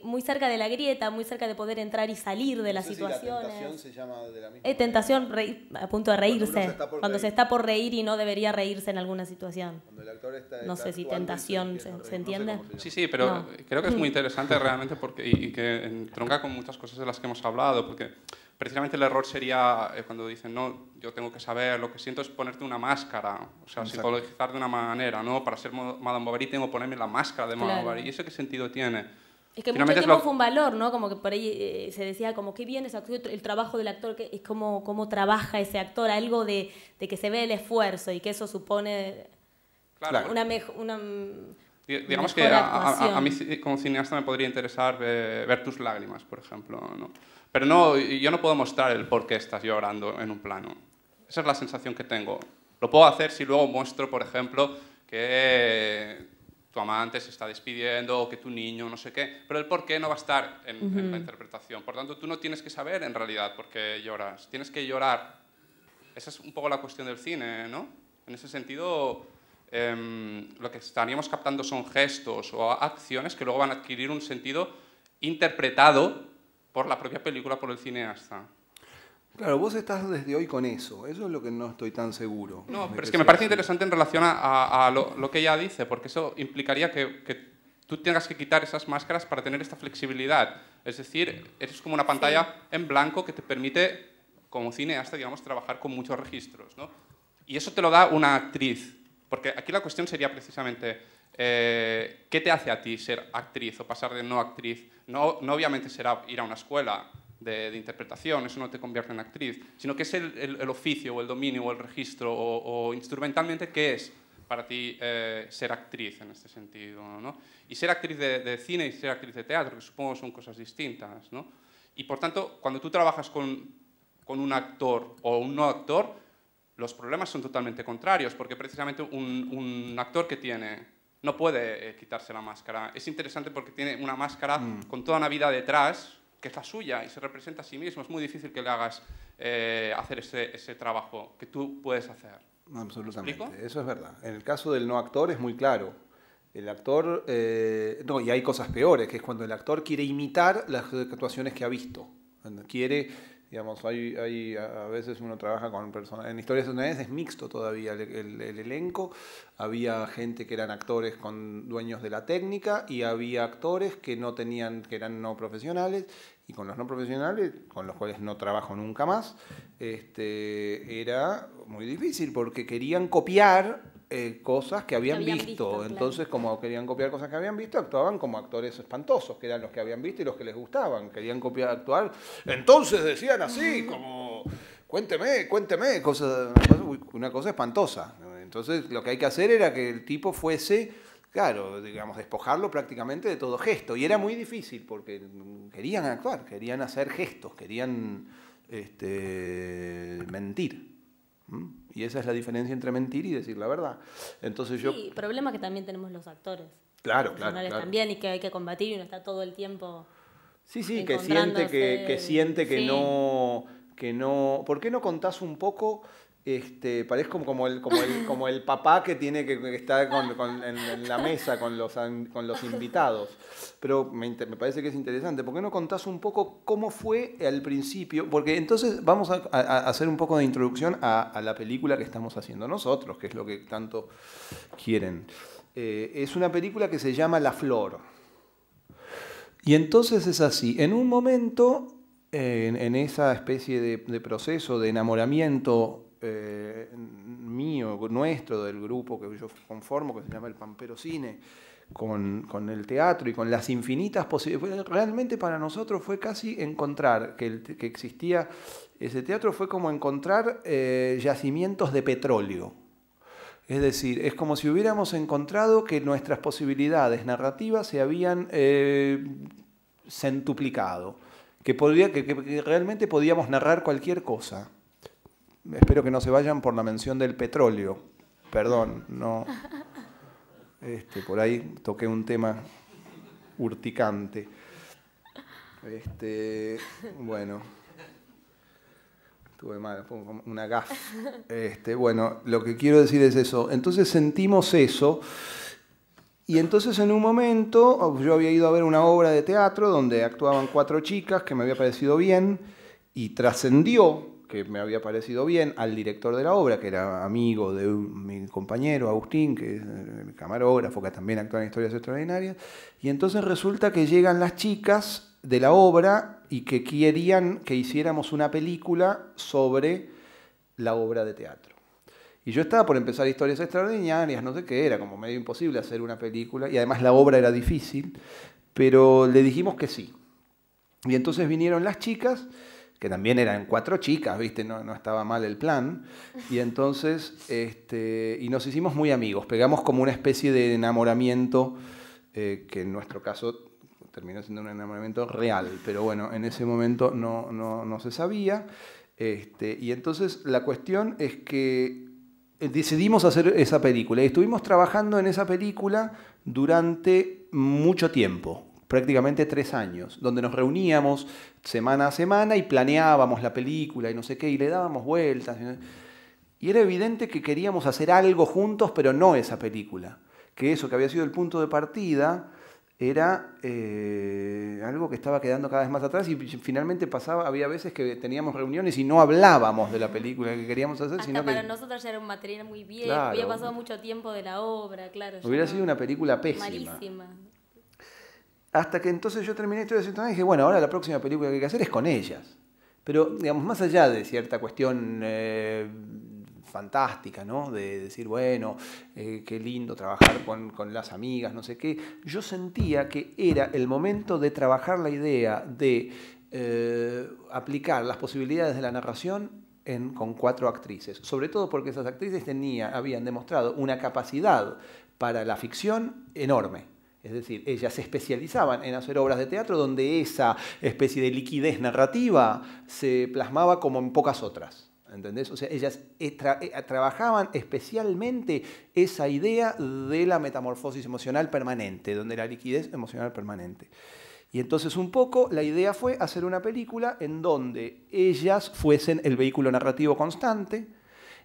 muy cerca de la grieta, muy cerca de poder entrar y salir de las situaciones. La tentación se llama de la misma tentación a punto de reírse, cuando se está por reír y no debería reírse en alguna situación. Cuando el actor no sé si tentación se entiende. No sé sí, pero creo que es muy interesante realmente y que entronca con muchas cosas de las que hemos hablado, porque precisamente el error sería cuando dicen, no, yo tengo que saber, lo que siento es ponerte una máscara, o sea, psicologizar de una manera, ¿no? Para ser Madame Bovary tengo que ponerme la máscara de Madame Bovary. ¿Y eso qué sentido tiene? Es que mucho tiempo fue un valor, ¿no? Como que por ahí se decía como qué bien ese actor, el trabajo del actor, que es cómo trabaja ese actor, algo de que se ve el esfuerzo y que eso supone una digamos que a mí como cineasta me podría interesar ver tus lágrimas, por ejemplo, ¿no? Pero no, yo no puedo mostrar el por qué estás llorando en un plano. Esa es la sensación que tengo. Lo puedo hacer si luego muestro, por ejemplo, que tu amante se está despidiendo o que tu niño, no sé qué, pero el por qué no va a estar en la interpretación. Por tanto, tú no tienes que saber en realidad por qué lloras. Tienes que llorar. Esa es un poco la cuestión del cine, ¿no? En ese sentido, lo que estaríamos captando son gestos o acciones que luego van a adquirir un sentido interpretado por la propia película, por el cineasta. Claro, vos estás desde hoy con eso. Eso es lo que no estoy tan seguro. No, pero es que me parece interesante en relación a lo que ella dice, porque eso implicaría que tú tengas que quitar esas máscaras para tener esta flexibilidad. Es decir, eres como una pantalla en blanco que te permite, como cineasta, digamos, trabajar con muchos registros, ¿no? Y eso te lo da una actriz. Porque aquí la cuestión sería precisamente, ¿qué te hace a ti ser actriz o pasar de no actriz? No obviamente será ir a una escuela de interpretación, eso no te convierte en actriz, sino que es el oficio o el dominio o el registro o instrumentalmente, ¿qué es para ti ser actriz en este sentido, ¿no? Y ser actriz de cine y ser actriz de teatro, que supongo son cosas distintas, ¿no? Y por tanto, cuando tú trabajas con un actor o un no actor, los problemas son totalmente contrarios, porque precisamente un actor que no puede quitarse la máscara. Es interesante porque tiene una máscara con toda una vida detrás, que es la suya, y se representa a sí mismo. Es muy difícil que le hagas hacer ese trabajo que tú puedes hacer. Absolutamente, eso es verdad. En el caso del no actor es muy claro. El actor, no, y hay cosas peores, que es cuando el actor quiere imitar las actuaciones que ha visto. Cuando quiere, digamos, a veces uno trabaja con personas, en Historias Extraordinarias es mixto todavía el elenco, había gente que eran actores dueños de la técnica y había actores que eran no profesionales, y con los no profesionales, con los cuales no trabajo nunca más, era muy difícil porque querían copiar cosas que habían visto. Claro. Entonces, como querían copiar cosas que habían visto, actuaban como actores espantosos, que eran los que habían visto y los que les gustaban. Querían actuar. Entonces decían así, como, cuénteme, una cosa espantosa. Entonces, lo que hay que hacer era que el tipo fuese, claro, digamos, despojarlo prácticamente de todo gesto. Y era muy difícil porque querían actuar, querían hacer gestos, querían mentir. Y esa es la diferencia entre mentir y decir la verdad. Entonces sí, problema que también tenemos los actores. Claro. También, y que hay que combatir y uno está todo el tiempo. Sí, que siente que no. ¿Por qué no contás un poco? Parece como el papá que tiene que estar en la mesa con los invitados. Pero me parece que es interesante. ¿Por qué no contás un poco cómo fue al principio? Porque entonces vamos a hacer un poco de introducción a la película que estamos haciendo nosotros, que es lo que tanto quieren. Es una película que se llama La Flor. Y entonces es así. En un momento, en esa especie de proceso de enamoramiento mío, nuestro, del grupo que yo conformo, que se llama el Pampero Cine, con el teatro y con las infinitas posibilidades. Realmente para nosotros fue casi encontrar que existía ese teatro, fue como encontrar yacimientos de petróleo. Es decir, es como si hubiéramos encontrado que nuestras posibilidades narrativas se habían centuplicado, que realmente podíamos narrar cualquier cosa. Espero que no se vayan por la mención del petróleo. Perdón, no. Por ahí toqué un tema urticante. Bueno. Tuve mal, fue una gafa. Bueno, lo que quiero decir es eso. Entonces sentimos eso. Y entonces en un momento yo había ido a ver una obra de teatro donde actuaban 4 chicas que me había parecido bien y trascendió que me había parecido bien al director de la obra, que era amigo de mi compañero Agustín, que es el camarógrafo, que también actúa en Historias Extraordinarias, y entonces resulta que llegan las chicas de la obra y que querían que hiciéramos una película sobre la obra de teatro. Y yo estaba por empezar Historias Extraordinarias, no sé qué, era como medio imposible hacer una película, y además la obra era difícil, pero le dijimos que sí. Y entonces vinieron las chicas, que también eran 4 chicas, ¿viste? No estaba mal el plan. Y entonces, y nos hicimos muy amigos. Pegamos como una especie de enamoramiento, que en nuestro caso terminó siendo un enamoramiento real. Pero bueno, en ese momento no se sabía. Y entonces la cuestión es que decidimos hacer esa película. Y estuvimos trabajando en esa película durante mucho tiempo. Prácticamente 3 años, donde nos reuníamos semana a semana y planeábamos la película y no sé qué, y le dábamos vueltas. Y era evidente que queríamos hacer algo juntos, pero no esa película. Que eso que había sido el punto de partida, era algo que estaba quedando cada vez más atrás y finalmente pasaba, había veces que teníamos reuniones y no hablábamos de la película que queríamos hacer, sino para que nosotros ya era un material muy viejo, claro, había pasado mucho tiempo de la obra, claro. Hubiera sido una película pésima. Malísima. Hasta que entonces yo terminé Historia de Ciudadanos y dije, bueno, ahora la próxima película que hay que hacer es con ellas. Pero, digamos, más allá de cierta cuestión fantástica, ¿no? De decir, bueno, qué lindo trabajar con las amigas, no sé qué. Yo sentía que era el momento de trabajar la idea de aplicar las posibilidades de la narración con 4 actrices. Sobre todo porque esas actrices habían demostrado una capacidad para la ficción enorme. Es decir, ellas se especializaban en hacer obras de teatro donde esa especie de liquidez narrativa se plasmaba como en pocas otras. ¿Entendés? O sea, ellas trabajaban especialmente esa idea de la metamorfosis emocional permanente, donde la liquidez emocional permanente. Y entonces un poco la idea fue hacer una película en donde ellas fuesen el vehículo narrativo constante.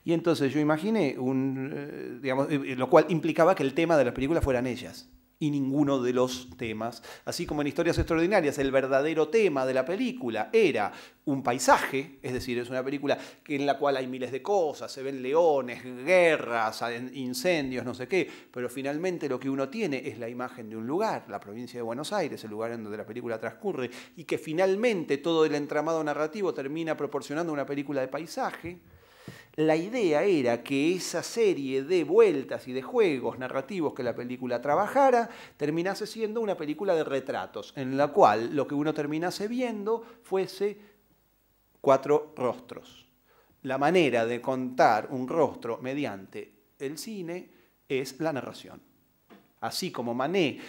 Y entonces yo imaginé, digamos, lo cual implicaba que el tema de la película fueran ellas. Y ninguno de los temas, así como en Historias Extraordinarias, el verdadero tema de la película era un paisaje, es decir, es una película en la cual hay miles de cosas, se ven leones, guerras, incendios, no sé qué, pero finalmente lo que uno tiene es la imagen de un lugar, la provincia de Buenos Aires, el lugar en donde la película transcurre, y que finalmente todo el entramado narrativo termina proporcionando una película de paisaje. La idea era que esa serie de vueltas y de juegos narrativos que la película trabajara terminase siendo una película de retratos, en la cual lo que uno terminase viendo fuese 4 rostros. La manera de contar un rostro mediante el cine es la narración. Así como Manet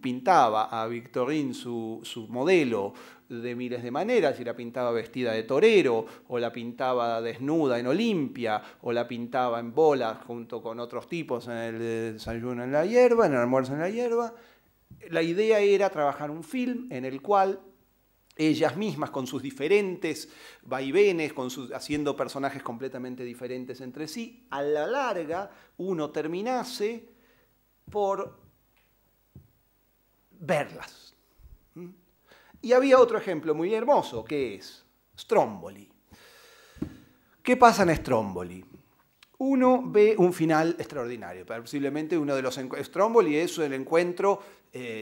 pintaba a Victorine su modelo de miles de maneras, y la pintaba vestida de torero, o la pintaba desnuda en Olimpia, o la pintaba en bolas junto con otros tipos en el desayuno en la hierba, en el almuerzo en la hierba, la idea era trabajar un film en el cual ellas mismas, con sus diferentes vaivenes, haciendo personajes completamente diferentes entre sí, a la larga uno terminase por verlas. Y había otro ejemplo muy hermoso, que es Stromboli. ¿Qué pasa en Stromboli? Uno ve un final extraordinario. Posiblemente uno de los... Stromboli es el encuentro,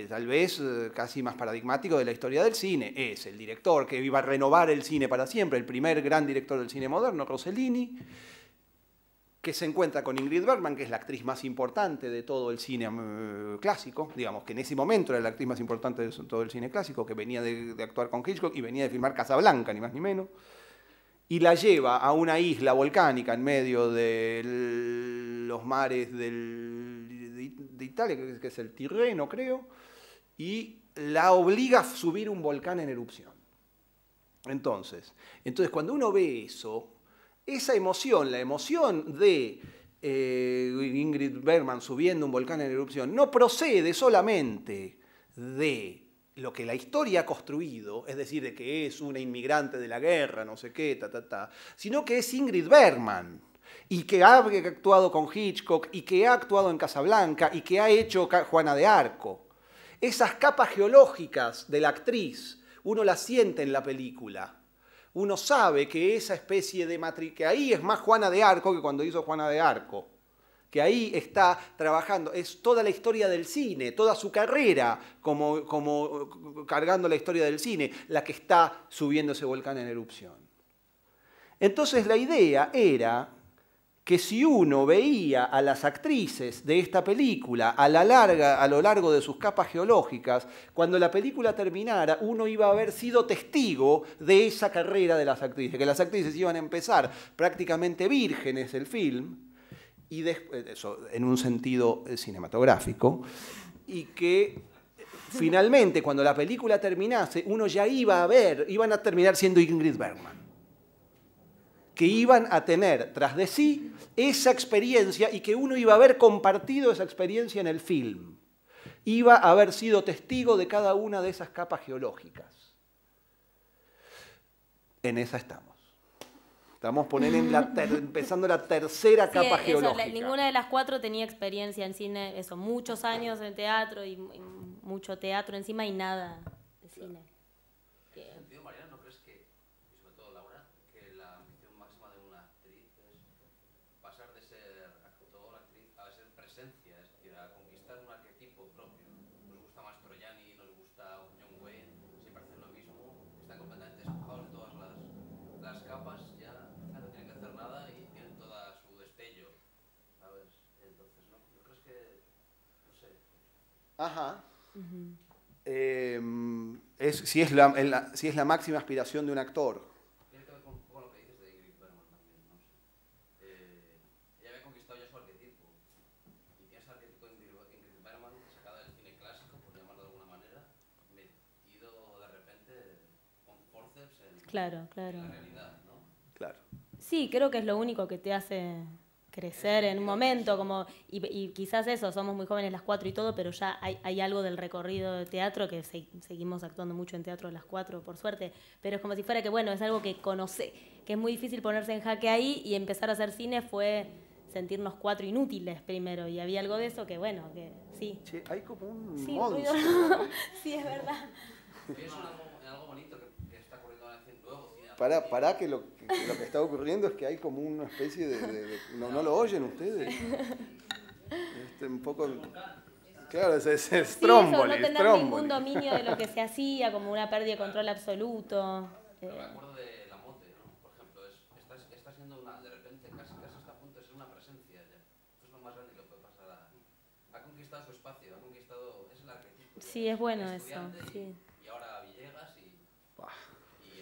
tal vez casi más paradigmático de la historia del cine. Es el director que iba a renovar el cine para siempre, el primer gran director del cine moderno, Rossellini, que se encuentra con Ingrid Bergman, que es la actriz más importante de todo el cine clásico, digamos que en ese momento era la actriz más importante de todo el cine clásico, que venía de actuar con Hitchcock y venía de filmar Casablanca, ni más ni menos, y la lleva a una isla volcánica en medio de los mares de Italia, que es el Tirreno, creo, y la obliga a subir un volcán en erupción. Entonces cuando uno ve eso, esa emoción, la emoción de Ingrid Bergman subiendo un volcán en erupción, no procede solamente de lo que la historia ha construido, es decir, de que es una inmigrante de la guerra, no sé qué, sino que es Ingrid Bergman, y que ha actuado con Hitchcock, y que ha actuado en Casablanca, y que ha hecho Juana de Arco. Esas capas geológicas de la actriz, uno las siente en la película. Uno sabe que esa especie de que ahí es más Juana de Arco que cuando hizo Juana de Arco, que ahí está trabajando, es toda la historia del cine, toda su carrera como cargando la historia del cine, la que está subiendo ese volcán en erupción. Entonces la idea era que si uno veía a las actrices de esta película a lo largo de sus capas geológicas, cuando la película terminara, uno iba a haber sido testigo de esa carrera de las actrices, que las actrices iban a empezar prácticamente vírgenes el film, y después, eso en un sentido cinematográfico, y que finalmente cuando la película terminase, uno ya iban a terminar siendo Ingrid Bergman, que iban a tener tras de sí esa experiencia y que uno iba a haber compartido esa experiencia en el film. Iba a haber sido testigo de cada una de esas capas geológicas. En esa estamos. Estamos empezando la tercera capa geológica. Ninguna de las 4 tenía experiencia en cine, muchos años en teatro y mucho teatro encima y nada de cine. En ese sentido, Mariana, ¿no crees que, y sobre todo Laura, que la ambición máxima de una actriz es pasar de ser actor, actriz, a ser presencia, es decir, a conquistar un arquetipo propio? Nos gusta Mastroianni, nos gusta John Wayne, siempre hacen lo mismo, están completamente despojados de todas las capas, ya no tienen que hacer nada y tienen toda su destello, ¿sabes? Entonces, ¿no crees que, no sé? Ajá. Si es la máxima aspiración de un actor. Tiene que ver con un poco lo que dices de Ingrid Bergman también, no sé. Ella había conquistado ya su arquetipo. Y tiene ese arquetipo de Ingrid Bergman sacada del cine clásico, por llamarlo de alguna manera, metido de repente con forceps en Claro. la realidad, ¿no? Claro. Sí, creo que es lo único que te hace crecer en un momento, como y quizás eso, somos muy jóvenes las cuatro y todo, pero ya hay algo del recorrido de teatro, que seguimos actuando mucho en teatro las cuatro, por suerte, pero es como si fuera que, bueno, es algo que conoce, que es muy difícil ponerse en jaque ahí, y empezar a hacer cine fue sentirnos cuatro inútiles primero, y había algo de eso que, bueno, que sí. Che, hay como un Sí, monstruo. sí, es verdad. Es algo bonito que está ocurriendo ahora en el nuevo cine. Pará, que lo que está ocurriendo es que hay como una especie de ¿no lo oyen ustedes? Un poco... Claro, es Sí, eso, Stromboli. no tener ningún dominio de lo que se hacía, como una pérdida de control absoluto. Me acuerdo de La Mote, ¿no? Por ejemplo, está siendo de repente casi está a punto de ser una presencia ya. Esto es lo más grande que le puede pasar ha conquistado su espacio, es el arquetipo. Sí, es bueno eso, sí. Y ahora Villegas y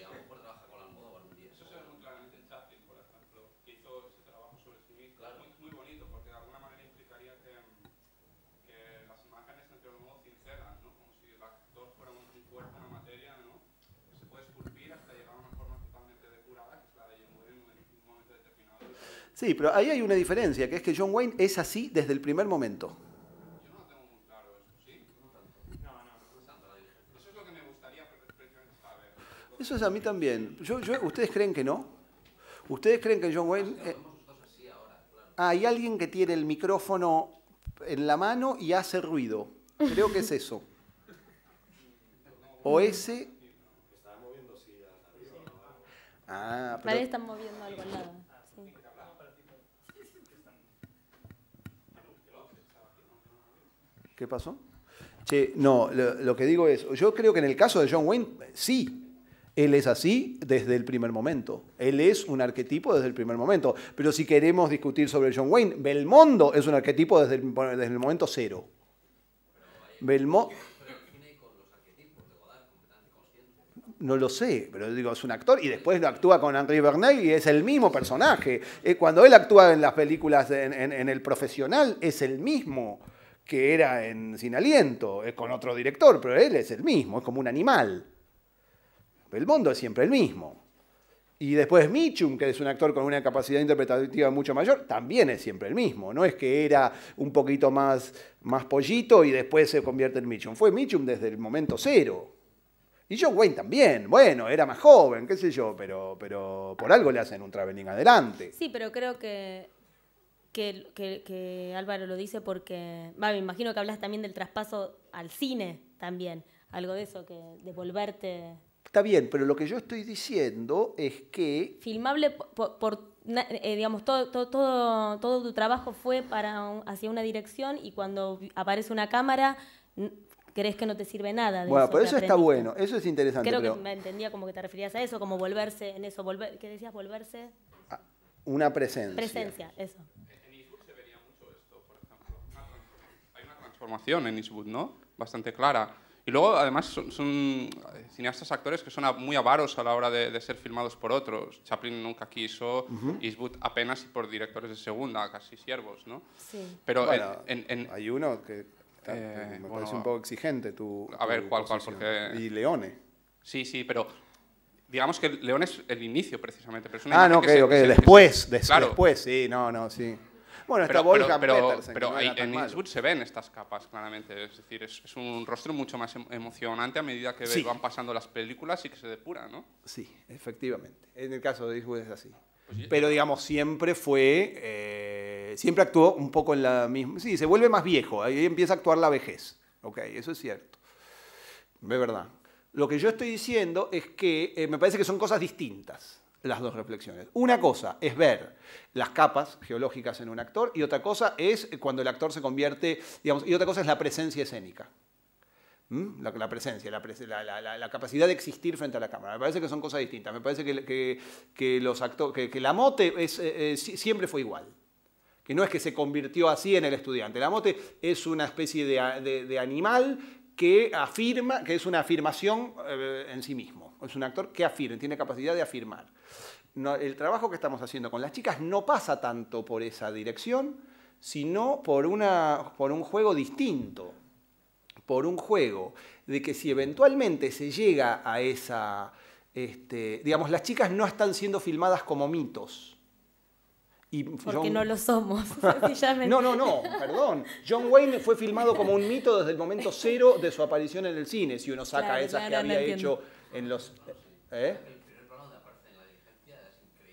a lo mejor trabaja con Almodóvar un día. Eso se ve muy claramente en Chaplin, por ejemplo, que hizo ese trabajo sobre sí mismo. Claro. Muy bonito, porque de alguna manera implicaría que las imágenes entre los modos sinceras, ¿no? Como si el actor fuera un cuerpo, una materia, ¿no? Que se puede esculpir hasta llegar a una forma totalmente depurada, que es la de John Wayne en un momento determinado. Sí, pero ahí hay una diferencia, que es que John Wayne es así desde el primer momento. Yo no lo tengo muy claro eso, ¿sí? No tanto. No tanto la diferencia. Eso es lo que me gustaría precisamente saber. Eso es a mí también. ¿Ustedes creen que no? ¿Ustedes creen que John Wayne... hay alguien que tiene el micrófono en la mano y hace ruido. Creo que es eso. O ese... Ah, Vale, pero... están moviendo algo al lado. Sí. ¿Qué pasó? Che, no, lo que digo es, yo creo que en el caso de John Wayne, sí, él es así desde el primer momento. Él es un arquetipo desde el primer momento. Pero si queremos discutir sobre John Wayne, Belmondo es un arquetipo desde el momento cero. No lo sé, pero digo, es un actor y después lo actúa con Henri Verneuil y es el mismo personaje. Cuando él actúa en las películas en El Profesional, es el mismo que era en Sin Aliento, es con otro director, pero él es el mismo, es como un animal. Belmondo es siempre el mismo. Y después Mitchum, que es un actor con una capacidad interpretativa mucho mayor, también es siempre el mismo. No es que era un poquito más pollito y después se convierte en Mitchum. Fue Mitchum desde el momento cero. Y John Wayne también. Bueno, era más joven, qué sé yo, pero por algo le hacen un traveling adelante. Sí, pero creo que Álvaro lo dice porque... me imagino que hablas también del traspaso al cine también. Algo de eso, de volverte... Está bien, pero lo que yo estoy diciendo es que... Filmable digamos, todo tu trabajo fue hacia una dirección y cuando aparece una cámara, crees que no te sirve nada de bueno, eso. Pero eso está bueno, eso es interesante. Creo que me entendía como que te referías a eso, como volverse en eso. ¿Qué decías? Volverse... Una presencia. Presencia, eso. En Eastwood se vería mucho esto, por ejemplo. Hay una transformación en Eastwood, ¿no? Bastante clara. Y luego, además, son cineastas, actores que son muy avaros a la hora de ser filmados por otros. Chaplin nunca quiso, Eastwood apenas y por directores de segunda, casi siervos, ¿no? Sí. Pero bueno, hay uno que me parece un poco exigente a ver, ¿cuál? Porque... Y Leone. Sí, pero digamos que Leone es el inicio, precisamente. Pero es una no, ok, después, sí, sí. Bueno, está Wolfgang Petersen. Pero en Eastwood se ven estas capas, claramente. Es decir, es un rostro mucho más emocionante a medida que van pasando las películas y que se depura, ¿no? Sí, efectivamente. En el caso de Eastwood es así. Pero, digamos, siempre actuó un poco en la misma... Sí, se vuelve más viejo, ahí empieza a actuar la vejez. Ok, eso es cierto. De verdad. Lo que yo estoy diciendo es que me parece que son cosas distintas las dos reflexiones. Una cosa es ver las capas geológicas en un actor y otra cosa es cuando el actor se convierte, digamos, y otra cosa es la presencia escénica. La presencia, la capacidad de existir frente a la cámara. Me parece que son cosas distintas. Me parece que los actores, que la mote siempre fue igual. Que no es que se convirtió así en el estudiante. La mote es una especie de animal que afirma, que es una afirmación en sí mismo. Es un actor que afirma, tiene capacidad de afirmar. No, el trabajo que estamos haciendo con las chicas no pasa tanto por esa dirección, sino por un juego distinto. Por un juego de que si eventualmente se llega a esa... digamos, las chicas no están siendo filmadas como mitos. Porque no lo somos. No, perdón. John Wayne fue filmado como un mito desde el momento cero de su aparición en el cine, si uno saca esas que había hecho en los...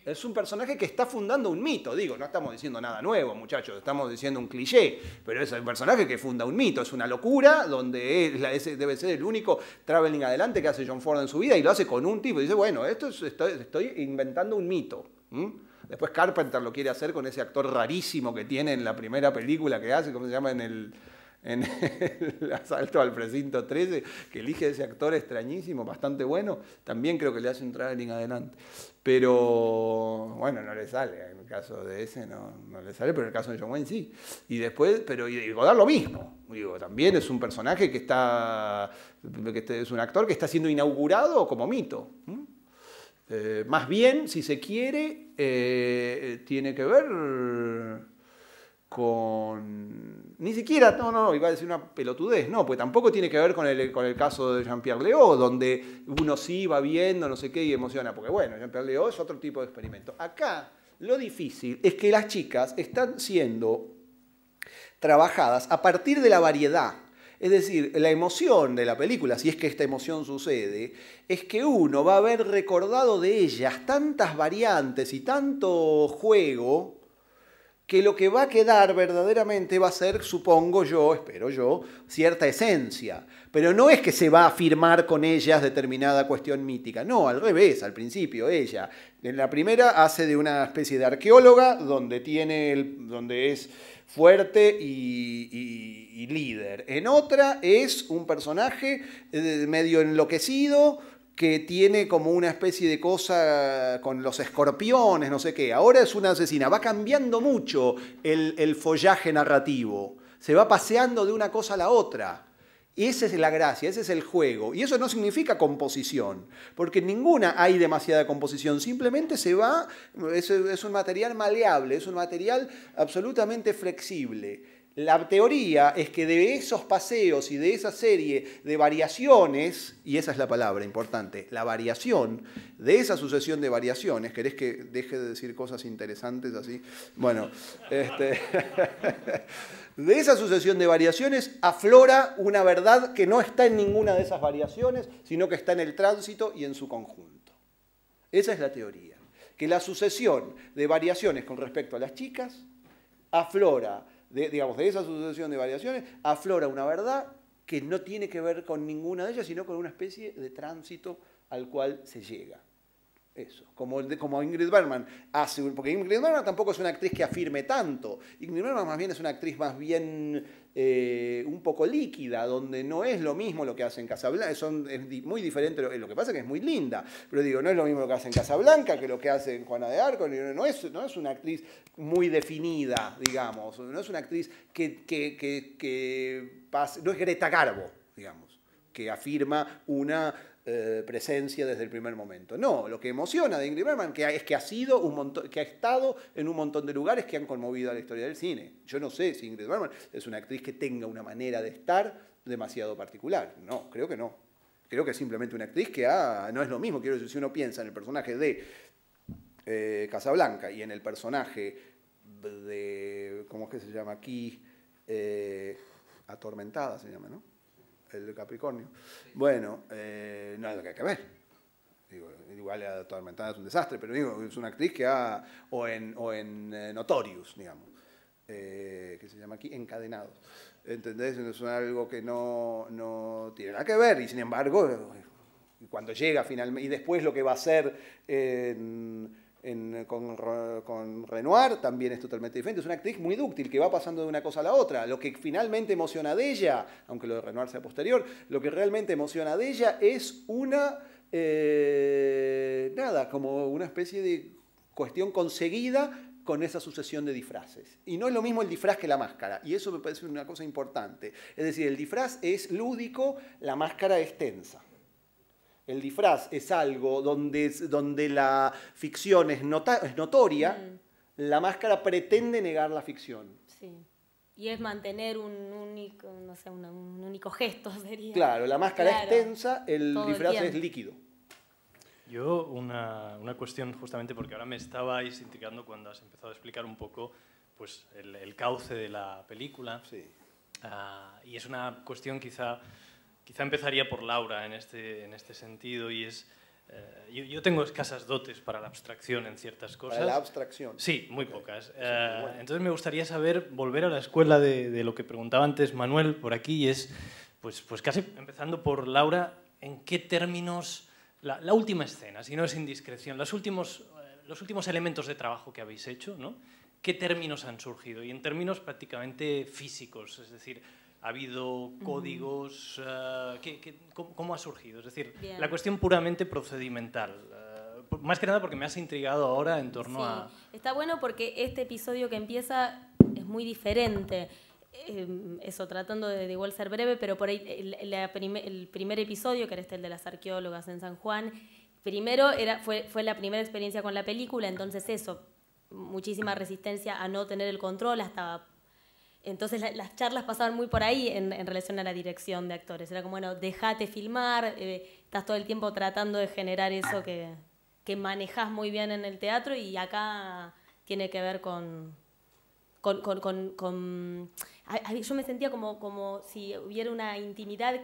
Es un personaje que está fundando un mito, digo, no estamos diciendo nada nuevo, muchachos, estamos diciendo un cliché, pero es un personaje que funda un mito, es una locura, donde debe ser el único traveling adelante que hace John Ford en su vida y lo hace con un tipo, y dice, bueno, estoy inventando un mito. Después Carpenter lo quiere hacer con ese actor rarísimo que tiene en la primera película que hace, ¿cómo se llama? En el asalto al precinto 13, que elige ese actor extrañísimo, bastante bueno, también creo que le hace un traveling adelante. Pero, bueno, no le sale, en el caso de ese no le sale, pero en el caso de John Wayne sí. Y después, y Godard lo mismo, digo, también es un personaje que es un actor que está siendo inaugurado como mito. Más bien, si se quiere, tiene que ver con... Ni siquiera, no, iba a decir una pelotudez, no, pues tampoco tiene que ver con el caso de Jean-Pierre Léaud, donde uno sí va viendo, no sé qué, y emociona, porque bueno, Jean-Pierre Léaud es otro tipo de experimento. Acá, lo difícil es que las chicas están siendo trabajadas a partir de la variedad. Es decir, la emoción de la película, si es que esta emoción sucede, es que uno va a haber recordado de ellas tantas variantes y tanto juego que lo que va a quedar verdaderamente va a ser, supongo yo, espero yo, cierta esencia. Pero no es que se va a afirmar con ellas determinada cuestión mítica. No, al revés, al principio ella. En la primera hace de una especie de arqueóloga donde es fuerte y líder. En otra es un personaje medio enloquecido que tiene como una especie de cosa con los escorpiones, no sé qué. Ahora es una asesina. Va cambiando mucho el follaje narrativo. Se va paseando de una cosa a la otra. Y esa es la gracia, ese es el juego. Y eso no significa composición, porque en ninguna hay demasiada composición. Simplemente es un material maleable, es un material absolutamente flexible. La teoría es que de esos paseos y de esa serie de variaciones, y esa es la palabra importante, la variación, de esa sucesión de variaciones, ¿querés que deje de decir cosas interesantes así? Bueno, de esa sucesión de variaciones aflora una verdad que no está en ninguna de esas variaciones, sino que está en el tránsito y en su conjunto. Esa es la teoría, que la sucesión de variaciones con respecto a las chicas aflora, de esa sucesión de variaciones, aflora una verdad que no tiene que ver con ninguna de ellas, sino con una especie de tránsito al cual se llega. Eso, como Ingrid Bergman hace, porque Ingrid Bergman tampoco es una actriz que afirme tanto. Ingrid Bergman más bien es una actriz más bien un poco líquida, donde no es lo mismo lo que hace en Casablanca, es muy diferente, lo que pasa es que es muy linda, pero digo, no es lo mismo lo que hace en Casablanca que lo que hace en Juana de Arco, no es una actriz muy definida, digamos, no es una actriz que pasa, no es Greta Garbo, digamos, que afirma una presencia desde el primer momento. No, lo que emociona de Ingrid Bergman es que ha estado en un montón de lugares que han conmovido a la historia del cine. Yo no sé si Ingrid Bergman es una actriz que tenga una manera de estar demasiado particular. No, creo que no. Creo que es simplemente una actriz que no es lo mismo. Quiero decir, si uno piensa en el personaje de Casablanca y en el personaje de, ¿cómo es que se llama aquí? Atormentada se llama, ¿no? El de Capricornio. Bueno, no hay lo que hay que ver. Digo, igual Atormentada es un desastre, pero digo, es una actriz que o en Notorious, digamos. que se llama aquí, encadenados. ¿Entendés? Es algo que no tiene nada que ver, y sin embargo, cuando llega finalmente, y después lo que va a hacer con Renoir también es totalmente diferente. Es una actriz muy dúctil que va pasando de una cosa a la otra. Lo que finalmente emociona de ella, aunque lo de Renoir sea posterior, lo que realmente emociona de ella es como una especie de cuestión conseguida con esa sucesión de disfraces. Y no es lo mismo el disfraz que la máscara, y eso me parece una cosa importante. Es decir, el disfraz es lúdico, la máscara es tensa. El disfraz es algo donde la ficción es notoria, la máscara pretende negar la ficción. Sí. Y es mantener un único gesto, sería. Claro, la máscara es tensa, el disfraz es líquido. Yo, una cuestión, justamente porque ahora me estabais intrigando cuando has empezado a explicar un poco pues, el cauce de la película. Sí. Y es una cuestión quizá empezaría por Laura en este sentido, y es... yo tengo escasas dotes para la abstracción en ciertas cosas. ¿Para la abstracción? Sí, muy pocas. Entonces me gustaría volver a la escuela de lo que preguntaba antes Manuel por aquí, y es, pues casi empezando por Laura, ¿en qué términos... La última escena, si no es indiscreción, los últimos elementos de trabajo que habéis hecho, ¿no? ¿Qué términos han surgido? Y en términos prácticamente físicos, es decir, ¿ha habido códigos? ¿Cómo ha surgido? Es decir, Bien. la cuestión puramente procedimental. Más que nada porque me has intrigado ahora en torno a... Está bueno porque este episodio que empieza es muy diferente. Eso, tratando de igual ser breve, pero por ahí el primer episodio, que era el de las arqueólogas en San Juan, primero fue la primera experiencia con la película, entonces eso, muchísima resistencia a no tener el control, entonces las charlas pasaban muy por ahí en relación a la dirección de actores. Era como, bueno, déjate filmar, estás todo el tiempo tratando de generar eso que manejás muy bien en el teatro, y acá tiene que ver con yo me sentía como si hubiera una intimidad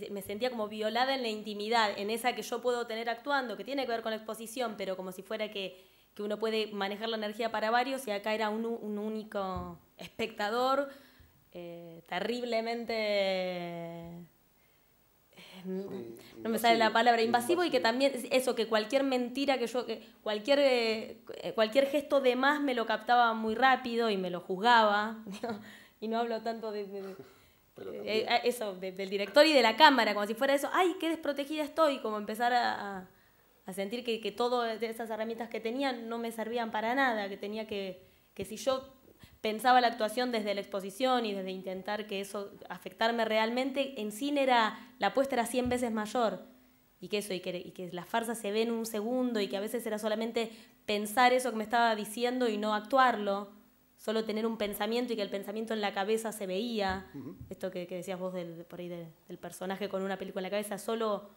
me sentía como violada en la intimidad, en esa que yo puedo tener actuando, que tiene que ver con la exposición, pero como si fuera que uno puede manejar la energía para varios, y acá era un único espectador terriblemente... no me sale la palabra, invasivo, y que también eso, que cualquier mentira cualquier gesto de más me lo captaba muy rápido y me lo juzgaba. Y no hablo tanto del director y de la cámara, como si fuera eso, ¡ay, qué desprotegida estoy! Como empezar a sentir que todas esas herramientas que tenía no me servían para nada, que si yo pensaba la actuación desde la exposición y desde intentar que eso afectarme realmente, en cine la apuesta era 100 veces mayor, y que la farsa se ve en un segundo, y que a veces era solamente pensar eso que me estaba diciendo y no actuarlo, solo tener un pensamiento, y que el pensamiento en la cabeza se veía. Esto que decías vos por ahí del personaje con una película en la cabeza, solo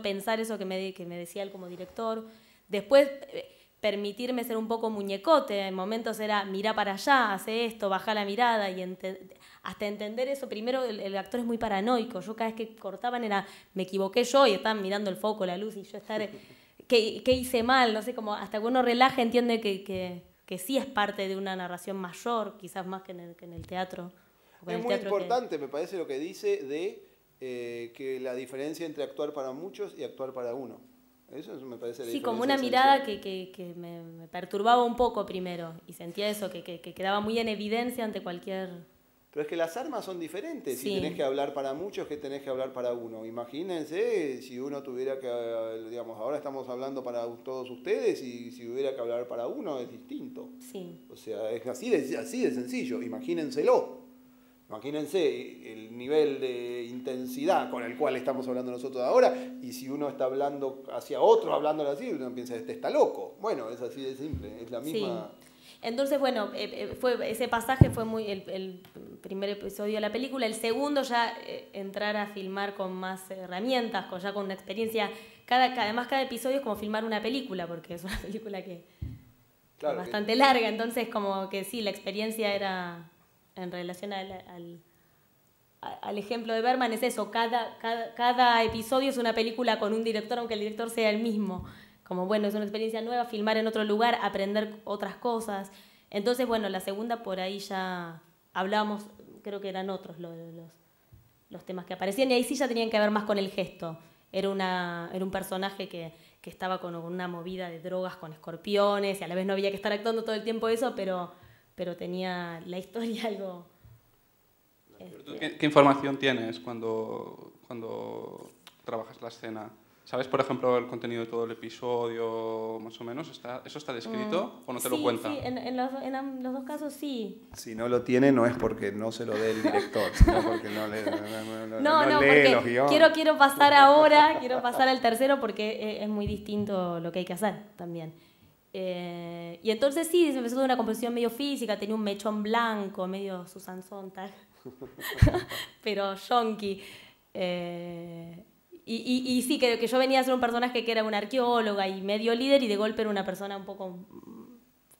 pensar eso que me decía él como director. Después... permitirme ser un poco muñecote, en momentos era mirá para allá, hace esto, baja la mirada, y hasta entender eso. Primero el actor es muy paranoico, yo cada vez que cortaban era, me equivoqué yo, y estaban mirando el foco, la luz, y yo ¿qué hice mal? No sé, como hasta que uno relaja entiende que sí es parte de una narración mayor, quizás más que en el teatro. Es muy importante, me parece, lo que dice de que la diferencia entre actuar para muchos y actuar para uno. Eso me parece sí, como una mirada que me perturbaba un poco primero, y sentía eso, que quedaba muy en evidencia ante cualquier... Pero es que las armas son diferentes, sí. Si tenés que hablar para muchos que tenés que hablar para uno. Imagínense si uno tuviera que, digamos, ahora estamos hablando para todos ustedes, y si hubiera que hablar para uno es distinto. Sí. O sea, es así de sencillo, imagínenselo. Imagínense el nivel de intensidad con el cual estamos hablando nosotros ahora, y si uno está hablando hacia otro, hablándolo así, uno piensa, este está loco. Bueno, es así de simple, es la misma... Sí. Entonces, bueno, ese pasaje fue el primer episodio de la película. El segundo ya entrar a filmar con más herramientas, ya con una experiencia. Además, cada episodio es como filmar una película, porque es una película que es bastante larga. Entonces, como que sí, la experiencia era... en relación al ejemplo de Bergman, es eso, cada episodio es una película con un director, aunque el director sea el mismo. como bueno, es una experiencia nueva, filmar en otro lugar, aprender otras cosas. Entonces, bueno, la segunda por ahí ya hablábamos, creo que eran otros los temas que aparecían, y ahí sí ya tenían que ver más con el gesto. Era un personaje que estaba con una movida de drogas con escorpiones, y a la vez no había que estar actuando todo el tiempo eso, pero tenía la historia algo... ¿Qué información tienes cuando trabajas la escena? ¿Sabes, por ejemplo, el contenido de todo el episodio, más o menos? ¿Eso está descrito o no te lo cuenta? Sí, en los dos casos sí. Si no lo tiene, no es porque no se lo dé el director, sino porque no lee los guiones. Quiero pasar ahora, quiero pasar al tercero porque es muy distinto lo que hay que hacer también. Y entonces sí, se empezó de una composición medio física, tenía un mechón blanco, medio Susan Sontag, pero yonki. Y sí, que yo venía a ser un personaje que era una arqueóloga y medio líder, y de golpe era una persona un poco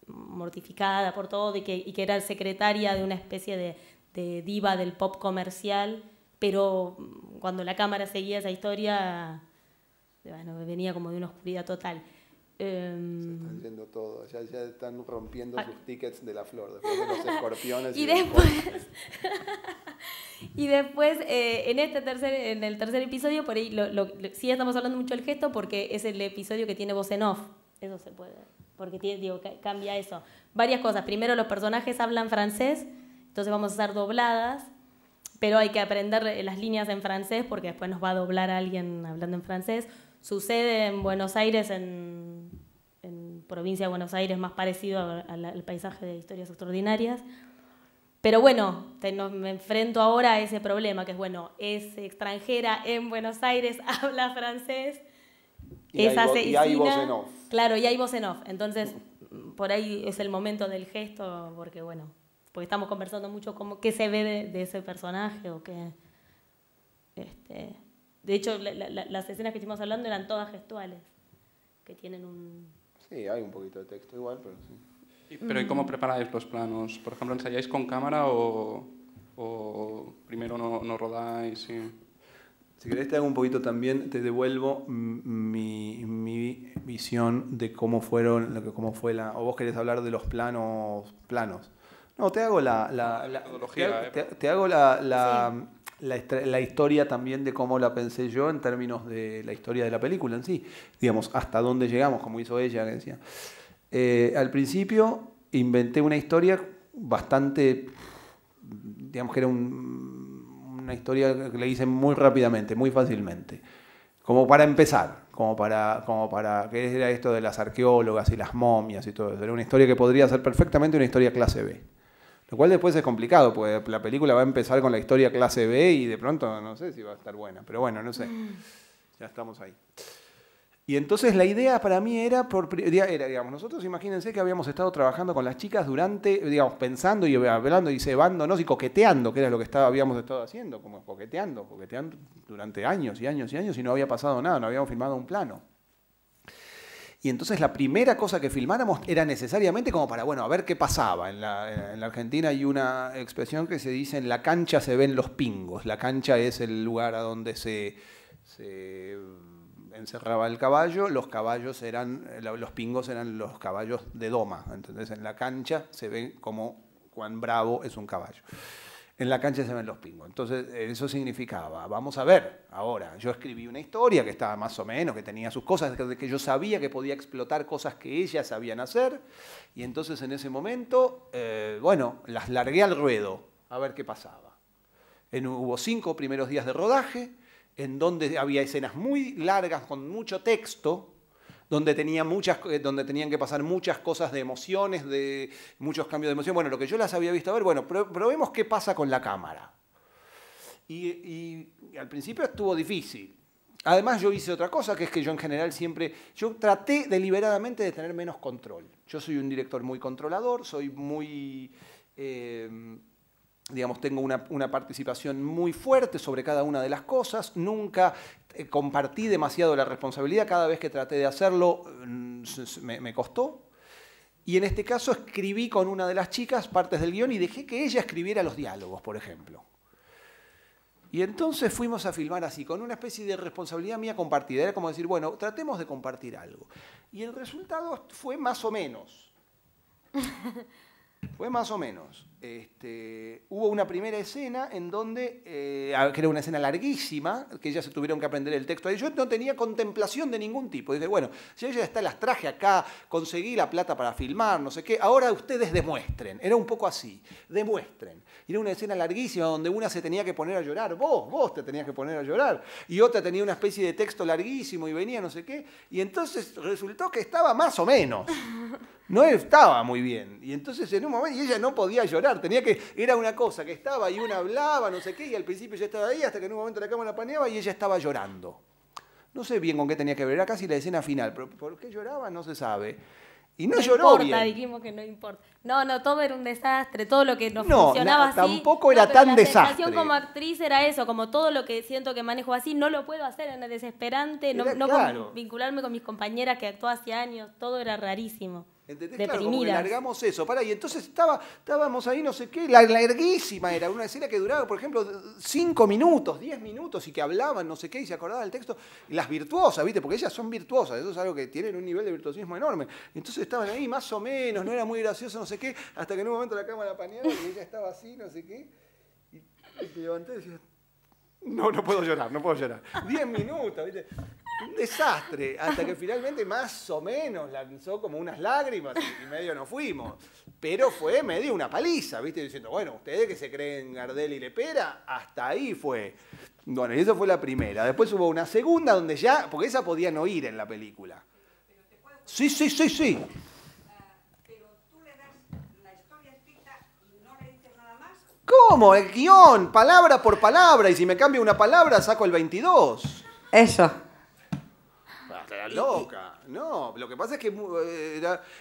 mortificada por todo y que era secretaria de una especie de diva del pop comercial, pero cuando la cámara seguía esa historia, bueno, venía como de una oscuridad total. Se están yendo todo, ya están rompiendo sus tickets de la flor, después de los escorpiones. Y después, en el tercer episodio, por ahí sí estamos hablando mucho del gesto porque es el episodio que tiene voz en off. Eso se puede, porque cambia eso. Varias cosas. Primero, los personajes hablan francés, entonces vamos a hacer dobladas, pero hay que aprender las líneas en francés porque después nos va a doblar a alguien hablando en francés. Sucede en Buenos Aires, en provincia de Buenos Aires, más parecido al paisaje de Historias Extraordinarias. Pero bueno, me enfrento ahora a ese problema, que es, bueno, es extranjera en Buenos Aires, habla francés, es asesina. Y hay voz en off. Claro, y hay voz en off. Entonces, por ahí es el momento del gesto, porque estamos conversando mucho como qué se ve de ese personaje o qué... De hecho, las escenas que estuvimos hablando eran todas gestuales, que tienen un... Sí, hay un poquito de texto igual, pero sí. Pero ¿y cómo preparáis los planos? Por ejemplo, ¿ensayáis con cámara o primero no rodáis? Si querés te hago un poquito también, te devuelvo mi visión de cómo fue o vos querés hablar de los planos. No, te hago te hago la historia también de cómo la pensé yo en términos de la historia de la película en sí. Digamos, hasta dónde llegamos, como hizo ella, que decía. Al principio inventé una historia bastante, digamos que era una historia que le hice muy rápidamente, muy fácilmente, como para empezar, como para que era esto de las arqueólogas y las momias y todo eso. Era una historia que podría ser perfectamente una historia clase B. Lo cual después es complicado, porque la película va a empezar con la historia clase B y de pronto no sé si va a estar buena, pero bueno, no sé, ya estamos ahí. Y entonces la idea para mí era, digamos, nosotros imagínense que habíamos estado trabajando con las chicas durante, digamos, pensando y hablando y cebándonos y coqueteando, que era lo que habíamos estado haciendo, como coqueteando durante años y años y años y no había pasado nada, no habíamos filmado un plano. Y entonces la primera cosa que filmáramos era necesariamente como para, bueno, a ver qué pasaba. En la Argentina hay una expresión que se dice, en la cancha se ven los pingos. La cancha es el lugar a donde se encerraba el caballo, los pingos eran los caballos de doma. Entonces en la cancha se ve como cuán bravo es un caballo. En la cancha se ven los pingos. Entonces eso significaba, vamos a ver, ahora, yo escribí una historia que estaba más o menos, que tenía sus cosas, que yo sabía que podía explotar cosas que ellas sabían hacer, y entonces en ese momento, las largué al ruedo, a ver qué pasaba. Hubo 5 primeros días de rodaje, en donde había escenas muy largas con mucho texto, donde tenían que pasar muchas cosas de emociones, de muchos cambios de emoción. Bueno, lo que yo las había visto, a ver, bueno, probemos qué pasa con la cámara. Y al principio estuvo difícil. Además yo hice otra cosa, que es que yo en general yo traté deliberadamente de tener menos control. Yo soy un director muy controlador, soy muy... digamos, tengo una participación muy fuerte sobre cada una de las cosas, nunca compartí demasiado la responsabilidad, cada vez que traté de hacerlo me costó. Y en este caso escribí con una de las chicas partes del guión y dejé que ella escribiera los diálogos, por ejemplo. Y entonces fuimos a filmar así, con una especie de responsabilidad mía compartida. Era como decir, bueno, tratemos de compartir algo. Y el resultado fue más o menos. Fue más o menos. Hubo una primera escena en donde, que era una escena larguísima, que ellas se tuvieron que aprender el texto. Yo no tenía contemplación de ningún tipo. Dije, bueno, si ella está, las traje acá, conseguí la plata para filmar, no sé qué, ahora ustedes demuestren. Era un poco así, demuestren. Y era una escena larguísima donde una se tenía que poner a llorar, vos te tenías que poner a llorar, y otra tenía una especie de texto larguísimo y venía no sé qué, y entonces resultó que estaba más o menos. No estaba muy bien. Y entonces en un momento, y ella no podía llorar, era una cosa que estaba y una hablaba, no sé qué, y al principio ya estaba ahí, hasta que en un momento la cámara paneaba y ella estaba llorando. No sé bien con qué tenía que ver, era casi la escena final, pero por qué lloraba no se sabe. Y no lloró bien. Dijimos que no importa. No, todo era un desastre, todo lo que nos funcionaba así. Tampoco era tan desastre. La sensación como actriz era eso, como todo lo que siento que manejo así, no lo puedo hacer, era desesperante, claro. Vincularme con mis compañeras que actuó hace años, todo era rarísimo. ¿Entendés? Claro, como que largamos eso. Y entonces estábamos ahí, no sé qué, larguísima era, una escena que duraba, por ejemplo, 5 minutos, 10 minutos, y que hablaban, no sé qué, y se acordaban del texto. Y las virtuosas, ¿viste? Porque ellas son virtuosas, eso es algo que tienen un nivel de virtuosismo enorme. Entonces estaban ahí, más o menos, no era muy gracioso, no sé qué, hasta que en un momento la cámara paneaba y ella estaba así, no sé qué, y se levantó y decía, no puedo llorar, 10 minutos, ¿viste? Un desastre, hasta que finalmente más o menos lanzó como unas lágrimas y medio nos fuimos. Pero fue medio una paliza, ¿viste? Diciendo, bueno, ustedes que se creen Gardel y Lepera, hasta ahí fue. Bueno, y eso fue la primera. Después hubo una segunda donde ya, porque esa podían oír en la película. Sí. Pero tú le das la historia escrita y no le dices nada más. ¿Cómo? El guión, palabra por palabra, y si me cambia una palabra saco el 22. Eso. Estás loca. No, lo que pasa es que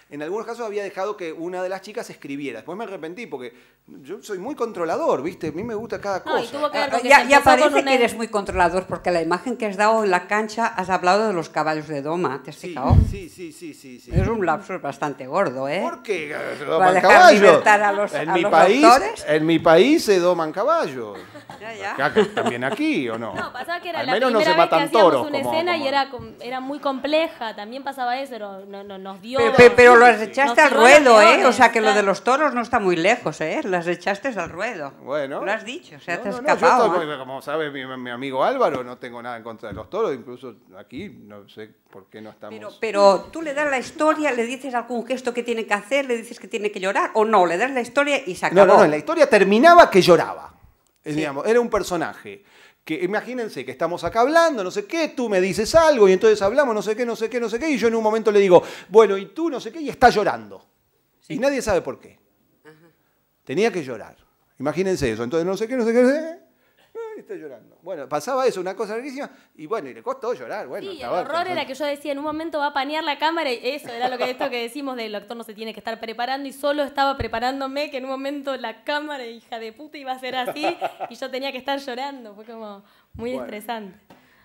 en algunos casos había dejado que una de las chicas escribiera. Después me arrepentí porque yo soy muy controlador, ¿viste? A mí me gusta cada cosa. Y tuvo que ver con que ya parece que eres muy controlador porque la imagen que has dado en la cancha has hablado de los caballos de doma, ¿te has fijado? Sí. Es un lapsus bastante gordo, ¿eh? ¿Por qué? Se Para doman dejar caballos. libertad a los autores. En mi país se doman caballos. Ya. ¿También aquí o no? No, pasaba que era Al la menos primera no se vez que matan hacíamos toros, una como- escena como- y era muy compleja. También pasaba eso, nos dio... Pero las echaste nos al tiró ruedo, los ¿eh? O leones, sea que lo claro. de los toros no está muy lejos, ¿eh? Las echaste al ruedo. Bueno. Lo has dicho, o sea, te has Yo escapado. estoy, como sabe mi amigo Álvaro, no tengo nada en contra de los toros, incluso aquí no sé por qué no estamos... Pero tú le das la historia, le dices algún gesto que tiene que hacer, le dices que tiene que llorar, o no, le das la historia y se acabó. No, en la historia terminaba que lloraba. Digamos, era un personaje que, imagínense que estamos acá hablando, no sé qué, tú me dices algo y entonces hablamos no sé qué, y yo en un momento le digo, bueno, y tú no sé qué, y está llorando. Y nadie sabe por qué. Tenía que llorar. Imagínense eso. Entonces no sé qué, y está llorando. Bueno, pasaba eso, una cosa larguísima, y bueno, y le costó llorar. Bueno, Sí, el horror era que yo decía, en un momento va a panear la cámara, y eso era esto que decimos del actor no se tiene que estar preparando, y solo estaba preparándome que en un momento la cámara, hija de puta, iba a ser así, y yo tenía que estar llorando. Fue como muy estresante.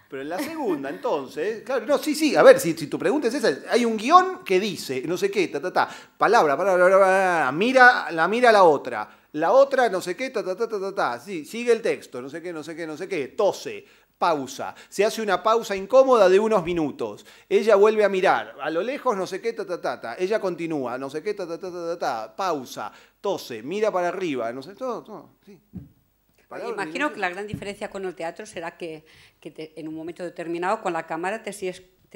Pero en la segunda, entonces, claro, no, sí, a ver, si tu pregunta es esa, hay un guión que dice, no sé qué, palabra, mira la otra. La otra, no sé qué, sí, sigue el texto, no sé qué, tose, pausa. Se hace una pausa incómoda de unos minutos. Ella vuelve a mirar, a lo lejos, no sé qué, Ella continúa, no sé qué, pausa, tose, mira para arriba, no sé, todo, sí. Imagino que la gran diferencia con el teatro será que en un momento determinado con la cámara te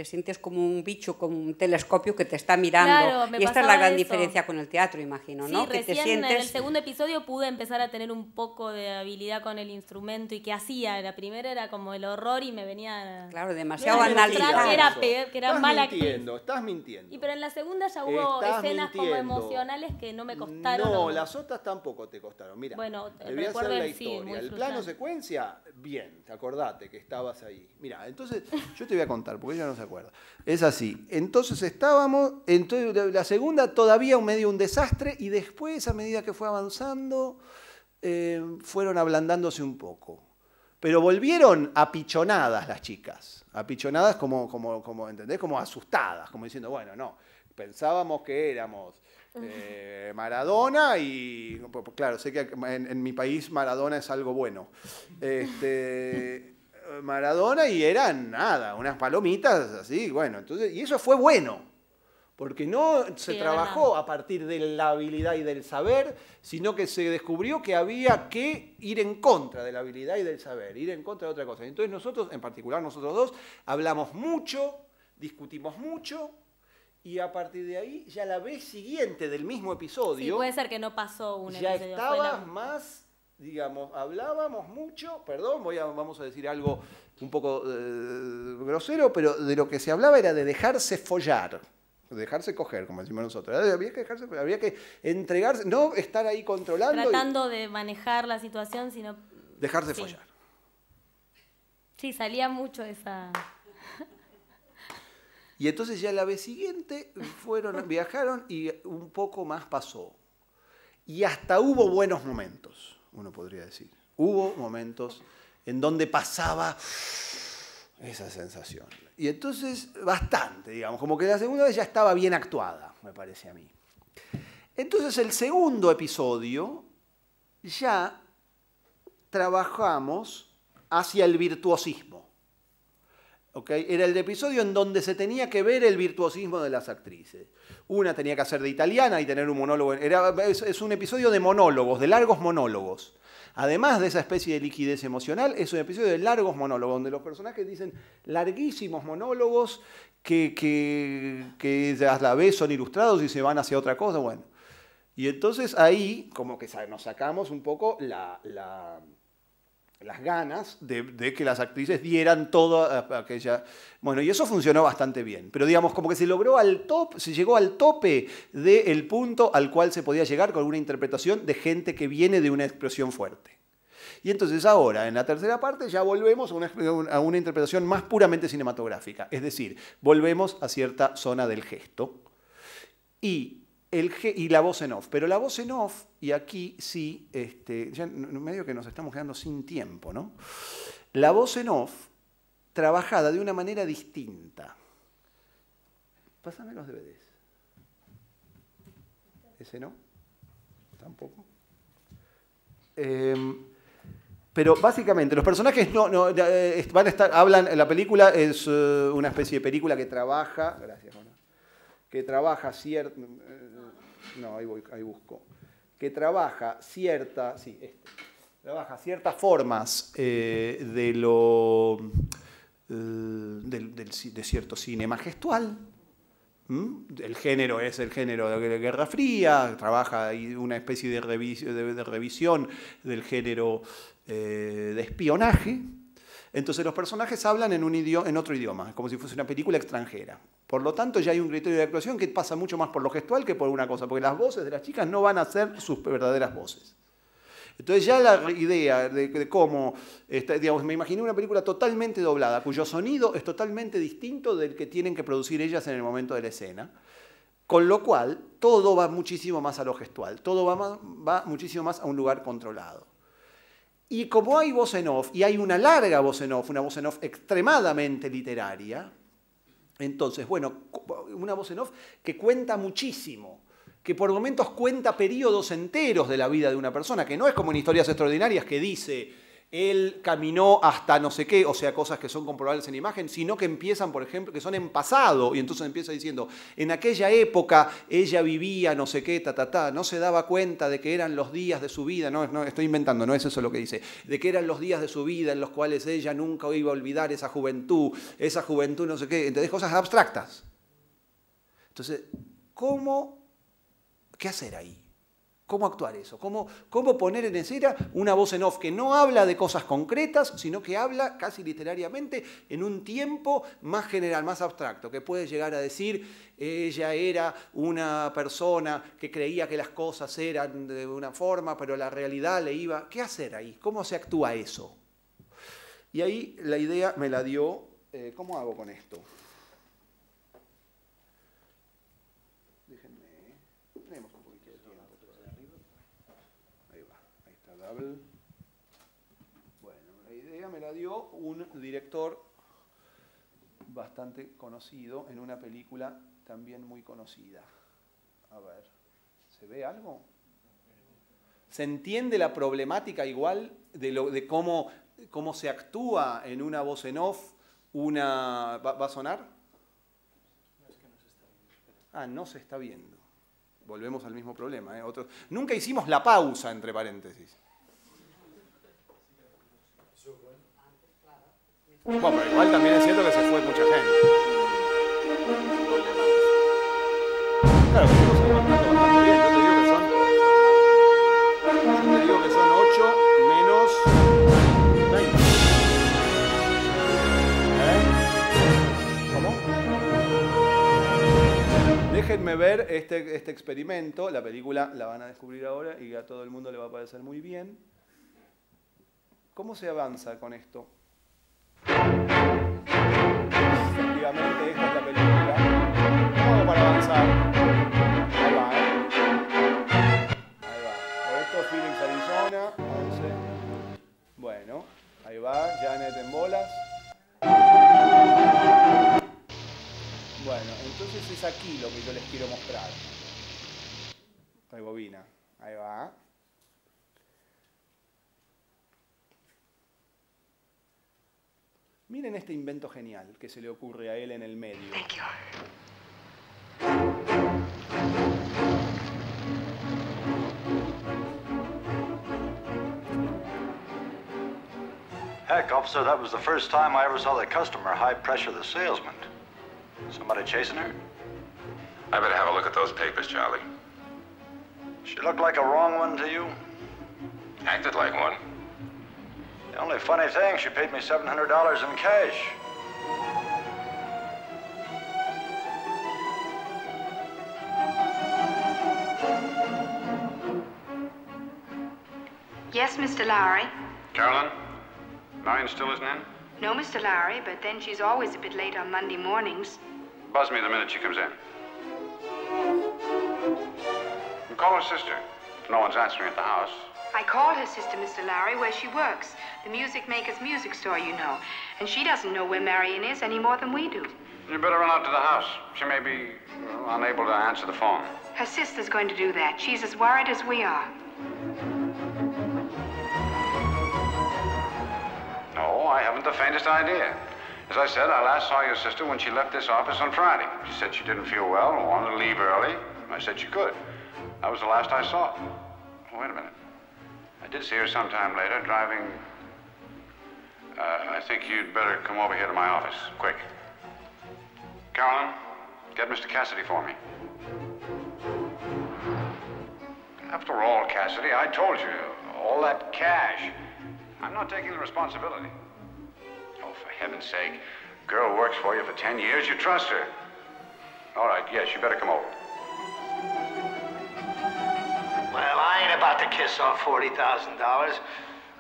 sientes como un bicho con un telescopio que te está mirando. Claro, me y esta es pasaba la gran eso. diferencia con el teatro, imagino, ¿no? Sí, Que te recién sientes... en el segundo episodio pude empezar a tener un poco de habilidad con el instrumento y qué hacía. La primera era como el horror y me venía... Claro, demasiado No, analizado. era peor, que era Estás mala mintiendo, estás mintiendo. Y pero en la segunda ya hubo Estás escenas como mintiendo. emocionales que no me costaron. No, las otras tampoco te costaron. Mira, Bueno, te voy a hacer recuerdo la el sí, historia. muy El plano frustrante. secuencia, bien, acordate que estabas ahí. Mira, entonces yo te voy a contar porque ella no se acuerda. Es así. Entonces la segunda todavía medio un desastre y después, a medida que fue avanzando, fueron ablandándose un poco. Pero volvieron apichonadas las chicas. Apichonadas como ¿entendés? Como asustadas, como diciendo, bueno, no, pensábamos que éramos Maradona y, claro, sé que en mi país Maradona es algo bueno. Maradona y eran nada, unas palomitas así, bueno, entonces, y eso fue bueno. Porque no se trabajó a partir de la habilidad y del saber, sino que se descubrió que había que ir en contra de la habilidad y del saber, ir en contra de otra cosa. Entonces nosotros, en particular nosotros dos, hablamos mucho, discutimos mucho, y a partir de ahí, ya la vez siguiente del mismo episodio... Sí, puede ser que no pasó un ya episodio. Ya estaba la... más, digamos, hablábamos mucho, perdón, vamos a decir algo un poco grosero, pero de lo que se hablaba era de dejarse follar. Dejarse coger, como decimos nosotros. Había que entregarse, no estar ahí controlando. Tratando de manejar la situación, sino... Dejarse follar. Sí, salía mucho esa... Y entonces ya la vez siguiente viajaron y un poco más pasó. Y hasta hubo buenos momentos, uno podría decir. Hubo momentos en donde pasaba esa sensación. Y entonces, bastante, digamos, como que la segunda vez ya estaba bien actuada, me parece a mí. Entonces, el segundo episodio, ya trabajamos hacia el virtuosismo. ¿Okay? Era el episodio en donde se tenía que ver el virtuosismo de las actrices. Una tenía que hacer de italiana y tener un monólogo. Es un episodio de monólogos, de largos monólogos. Además de esa especie de liquidez emocional, es un episodio de largos monólogos, donde los personajes dicen larguísimos monólogos que a la vez son ilustrados y se van hacia otra cosa. Bueno, y entonces ahí como que nos sacamos un poco las ganas de que las actrices dieran toda aquella... Bueno, y eso funcionó bastante bien. Pero digamos, como que se logró se llegó al tope del punto al cual se podía llegar con una interpretación de gente que viene de una expresión fuerte. Y entonces ahora, en la tercera parte, ya volvemos a una interpretación más puramente cinematográfica. Es decir, volvemos a cierta zona del gesto. Y la voz en off. Pero la voz en off, y aquí sí, ya medio que nos estamos quedando sin tiempo, ¿no? La voz en off, trabajada de una manera distinta. Pásame los DVDs. ¿Ese no? Tampoco. Pero básicamente los personajes van a estar, hablan, la película es una especie de película que trabaja, gracias, Juana, que trabaja cierta, no, ahí busco, que trabaja ciertas formas de cierto cinema gestual. El género es el género de Guerra Fría, trabaja una especie de revisión del género de espionaje. Entonces los personajes hablan en otro idioma, como si fuese una película extranjera. Por lo tanto, ya hay un criterio de actuación que pasa mucho más por lo gestual que por una cosa, porque las voces de las chicas no van a ser sus verdaderas voces. Entonces ya la idea de cómo, digamos, me imaginé una película totalmente doblada, cuyo sonido es totalmente distinto del que tienen que producir ellas en el momento de la escena, con lo cual todo va muchísimo más a lo gestual, todo va muchísimo más a un lugar controlado. Y como hay voz en off, y hay una larga voz en off, una voz en off extremadamente literaria, entonces, bueno, una voz en off que cuenta muchísimo, que por momentos cuenta periodos enteros de la vida de una persona, que no es como en Historias Extraordinarias que dice, él caminó hasta no sé qué, o sea, cosas que son comprobables en imagen, sino que empiezan, por ejemplo, que son en pasado, y entonces empieza diciendo, en aquella época ella vivía no sé qué, no se daba cuenta de que eran los días de su vida, no estoy inventando, no es eso lo que dice, de que eran los días de su vida en los cuales ella nunca iba a olvidar esa juventud no sé qué, entonces cosas abstractas. Entonces, ¿qué hacer ahí? ¿Cómo actuar eso? ¿Cómo poner en escena una voz en off que no habla de cosas concretas, sino que habla casi literariamente en un tiempo más general, más abstracto, que puede llegar a decir, ella era una persona que creía que las cosas eran de una forma, pero la realidad le iba... ¿Qué hacer ahí? ¿Cómo se actúa eso? Y ahí la idea me la dio, ¿cómo hago con esto? Bueno, la idea me la dio un director bastante conocido en una película también muy conocida. A ver. ¿Se ve algo? ¿Se entiende la problemática igual de cómo se actúa en una voz en off? ¿Va a sonar? Ah, no se está viendo. Volvemos al mismo problema. Nunca hicimos la pausa, entre paréntesis. Bueno, pero igual también es cierto que se fue mucha gente. Claro, que estamos aguantando bastante bien. Yo te digo que son 8 menos 20. ¿Cómo? Déjenme ver este experimento. La película la van a descubrir ahora y a todo el mundo le va a parecer muy bien. ¿Cómo se avanza con esto? Efectivamente, esta es la película. ¿Cómo hago para avanzar? Ahí va, Ahí va. Esto es Phoenix, Arizona, 11. Bueno, ahí va, Janet en bolas. Bueno, entonces es aquí lo que yo les quiero mostrar. Rebobina. Ahí va. Miren este invento genial que se le ocurre a él en el medio. Heck, officer, that was the first time I ever saw the customer high pressure the salesman. Somebody chasing her? I better have a look at those papers, Charlie. She looked like a wrong one to you? Acted like one. The only funny thing, she paid me $700 in cash. Yes, Mr. Lowry. Carolyn? Marion still isn't in? No, Mr. Lowry, but then she's always a bit late on Monday mornings. Buzz me the minute she comes in. And call her sister. No one's answering at the house. I called her sister, Mr. Lowry, where she works. The music maker's music store, you know. And she doesn't know where Marion is any more than we do. You better run out to the house. She may be unable to answer the phone. Her sister's going to do that. She's as worried as we are. No, I haven't the faintest idea. As I said, I last saw your sister when she left this office on Friday. She said she didn't feel well and wanted to leave early. I said she could. That was the last I saw her. Oh, wait a minute. I did see her sometime later driving... I think you'd better come over here to my office, quick. Carolyn, get Mr. Cassidy for me. After all, Cassidy, I told you, all that cash. I'm not taking the responsibility. Oh, for heaven's sake. Girl works for you for 10 years, you trust her. All right, yes, you better come over. Well, I ain't about to kiss off $40,000.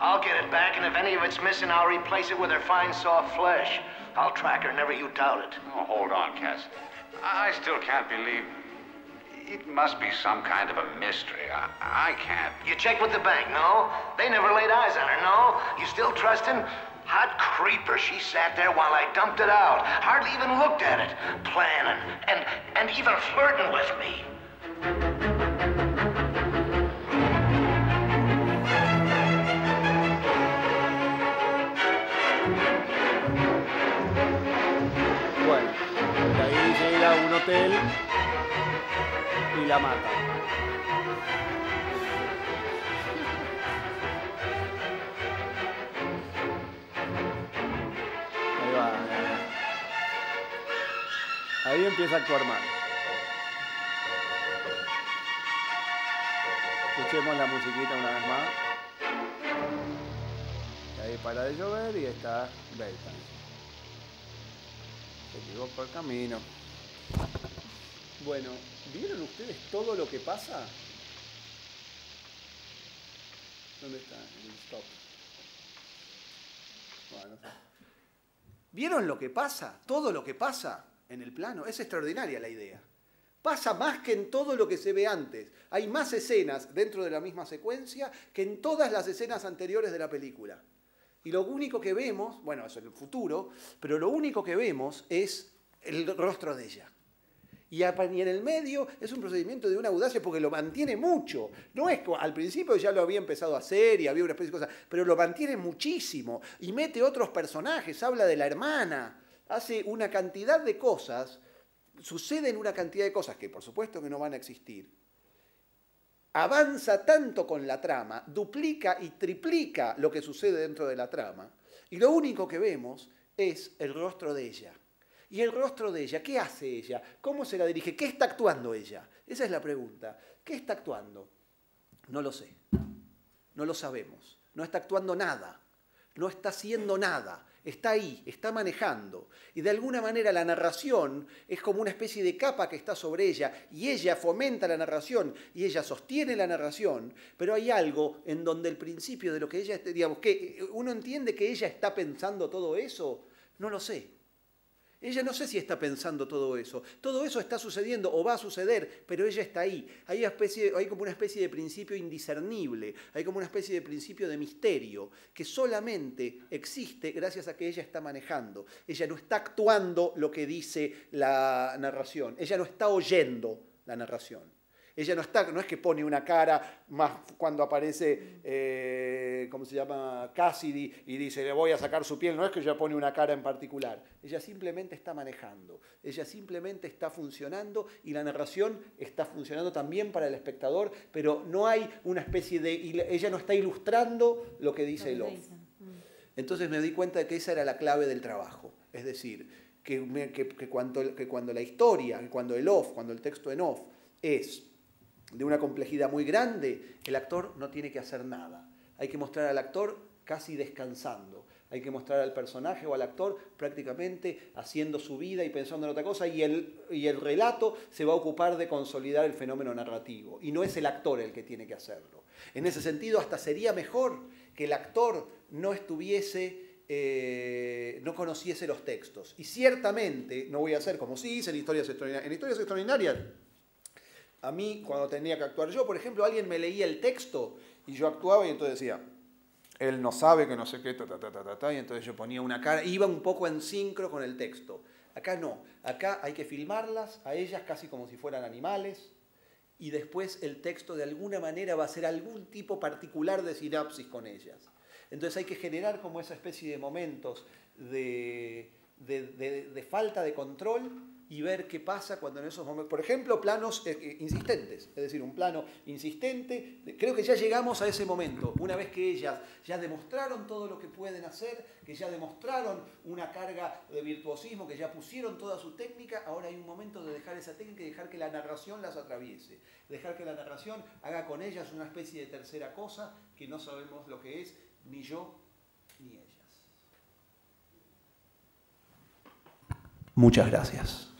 I'll get it back, and if any of it's missing, I'll replace it with her fine, soft flesh. I'll track her, never you doubt it. Oh, hold on, Cassidy. I still can't believe... It must be some kind of a mystery. I can't... You checked with the bank, no? They never laid eyes on her, no? You still trusting? Hot creeper, she sat there while I dumped it out. Hardly even looked at it. Planning, and even flirting with me. Bueno, de ahí llega a un hotel y la mata. Ahí va. Ahí empieza a actuar mal. Escuchemos la musiquita una vez más. Y ahí para de llover y está Beltan. Se equivocó el camino. Bueno, ¿vieron ustedes todo lo que pasa? ¿Dónde está el stop? Bueno, no sé. ¿Vieron lo que pasa? Todo lo que pasa en el plano. Es extraordinaria la idea. Pasa más que en todo lo que se ve antes. Hay más escenas dentro de la misma secuencia que en todas las escenas anteriores de la película. Y lo único que vemos, bueno, eso es el futuro, pero lo único que vemos es el rostro de ella. Y en el medio es un procedimiento de una audacia porque lo mantiene mucho. No es como, al principio ya lo había empezado a hacer y había una especie de cosa, pero lo mantiene muchísimo. Y mete otros personajes, habla de la hermana, hace una cantidad de cosas, suceden una cantidad de cosas que por supuesto que no van a existir. Avanza tanto con la trama, duplica y triplica lo que sucede dentro de la trama, y lo único que vemos es el rostro de ella. Y el rostro de ella, ¿qué hace ella? ¿Cómo se la dirige? ¿Qué está actuando ella? Esa es la pregunta. ¿Qué está actuando? No lo sé. No lo sabemos. No está actuando nada. No está haciendo nada. Está ahí, está manejando. Y de alguna manera la narración es como una especie de capa que está sobre ella. Y ella fomenta la narración y ella sostiene la narración. Pero hay algo en donde el principio de lo que ella, digamos, que uno entiende que ella está pensando todo eso. No lo sé. Ella no sé si está pensando todo eso. Todo eso está sucediendo o va a suceder, pero ella está ahí. Hay como una especie de principio indiscernible, hay como una especie de principio de misterio que solamente existe gracias a que ella está manejando. Ella no está actuando lo que dice la narración, ella no está oyendo la narración. Ella no es que pone una cara más cuando aparece, ¿cómo se llama? Cassidy y dice, le voy a sacar su piel. No es que ella pone una cara en particular. Ella simplemente está manejando. Ella simplemente está funcionando y la narración está funcionando también para el espectador, pero no hay una especie de... Ella no está ilustrando lo que dice el off. Entonces me di cuenta de que esa era la clave del trabajo. Es decir, que cuando la historia, cuando el off, cuando el texto en off es de una complejidad muy grande, el actor no tiene que hacer nada. Hay que mostrar al actor casi descansando. Hay que mostrar al personaje o al actor prácticamente haciendo su vida y pensando en otra cosa, y el relato se va a ocupar de consolidar el fenómeno narrativo. Y no es el actor el que tiene que hacerlo. En ese sentido, hasta sería mejor que el actor no conociese los textos. Y ciertamente, no voy a hacer como si hice en Historias Extraordinarias. En Historias Extraordinarias, a mí, cuando tenía que actuar yo, por ejemplo, alguien me leía el texto y yo actuaba y entonces decía, él no sabe que no sé qué, y entonces yo ponía una cara, iba un poco en sincro con el texto. Acá no, acá hay que filmarlas a ellas casi como si fueran animales y después el texto de alguna manera va a ser algún tipo particular de sinapsis con ellas. Entonces hay que generar como esa especie de momentos de falta de control y ver qué pasa cuando en esos momentos, por ejemplo, planos insistentes, es decir, un plano insistente, creo que ya llegamos a ese momento, una vez que ellas ya demostraron todo lo que pueden hacer, que ya demostraron una carga de virtuosismo, que ya pusieron toda su técnica, ahora hay un momento de dejar esa técnica y dejar que la narración las atraviese, dejar que la narración haga con ellas una especie de tercera cosa que no sabemos lo que es, ni yo ni ellas. Muchas gracias.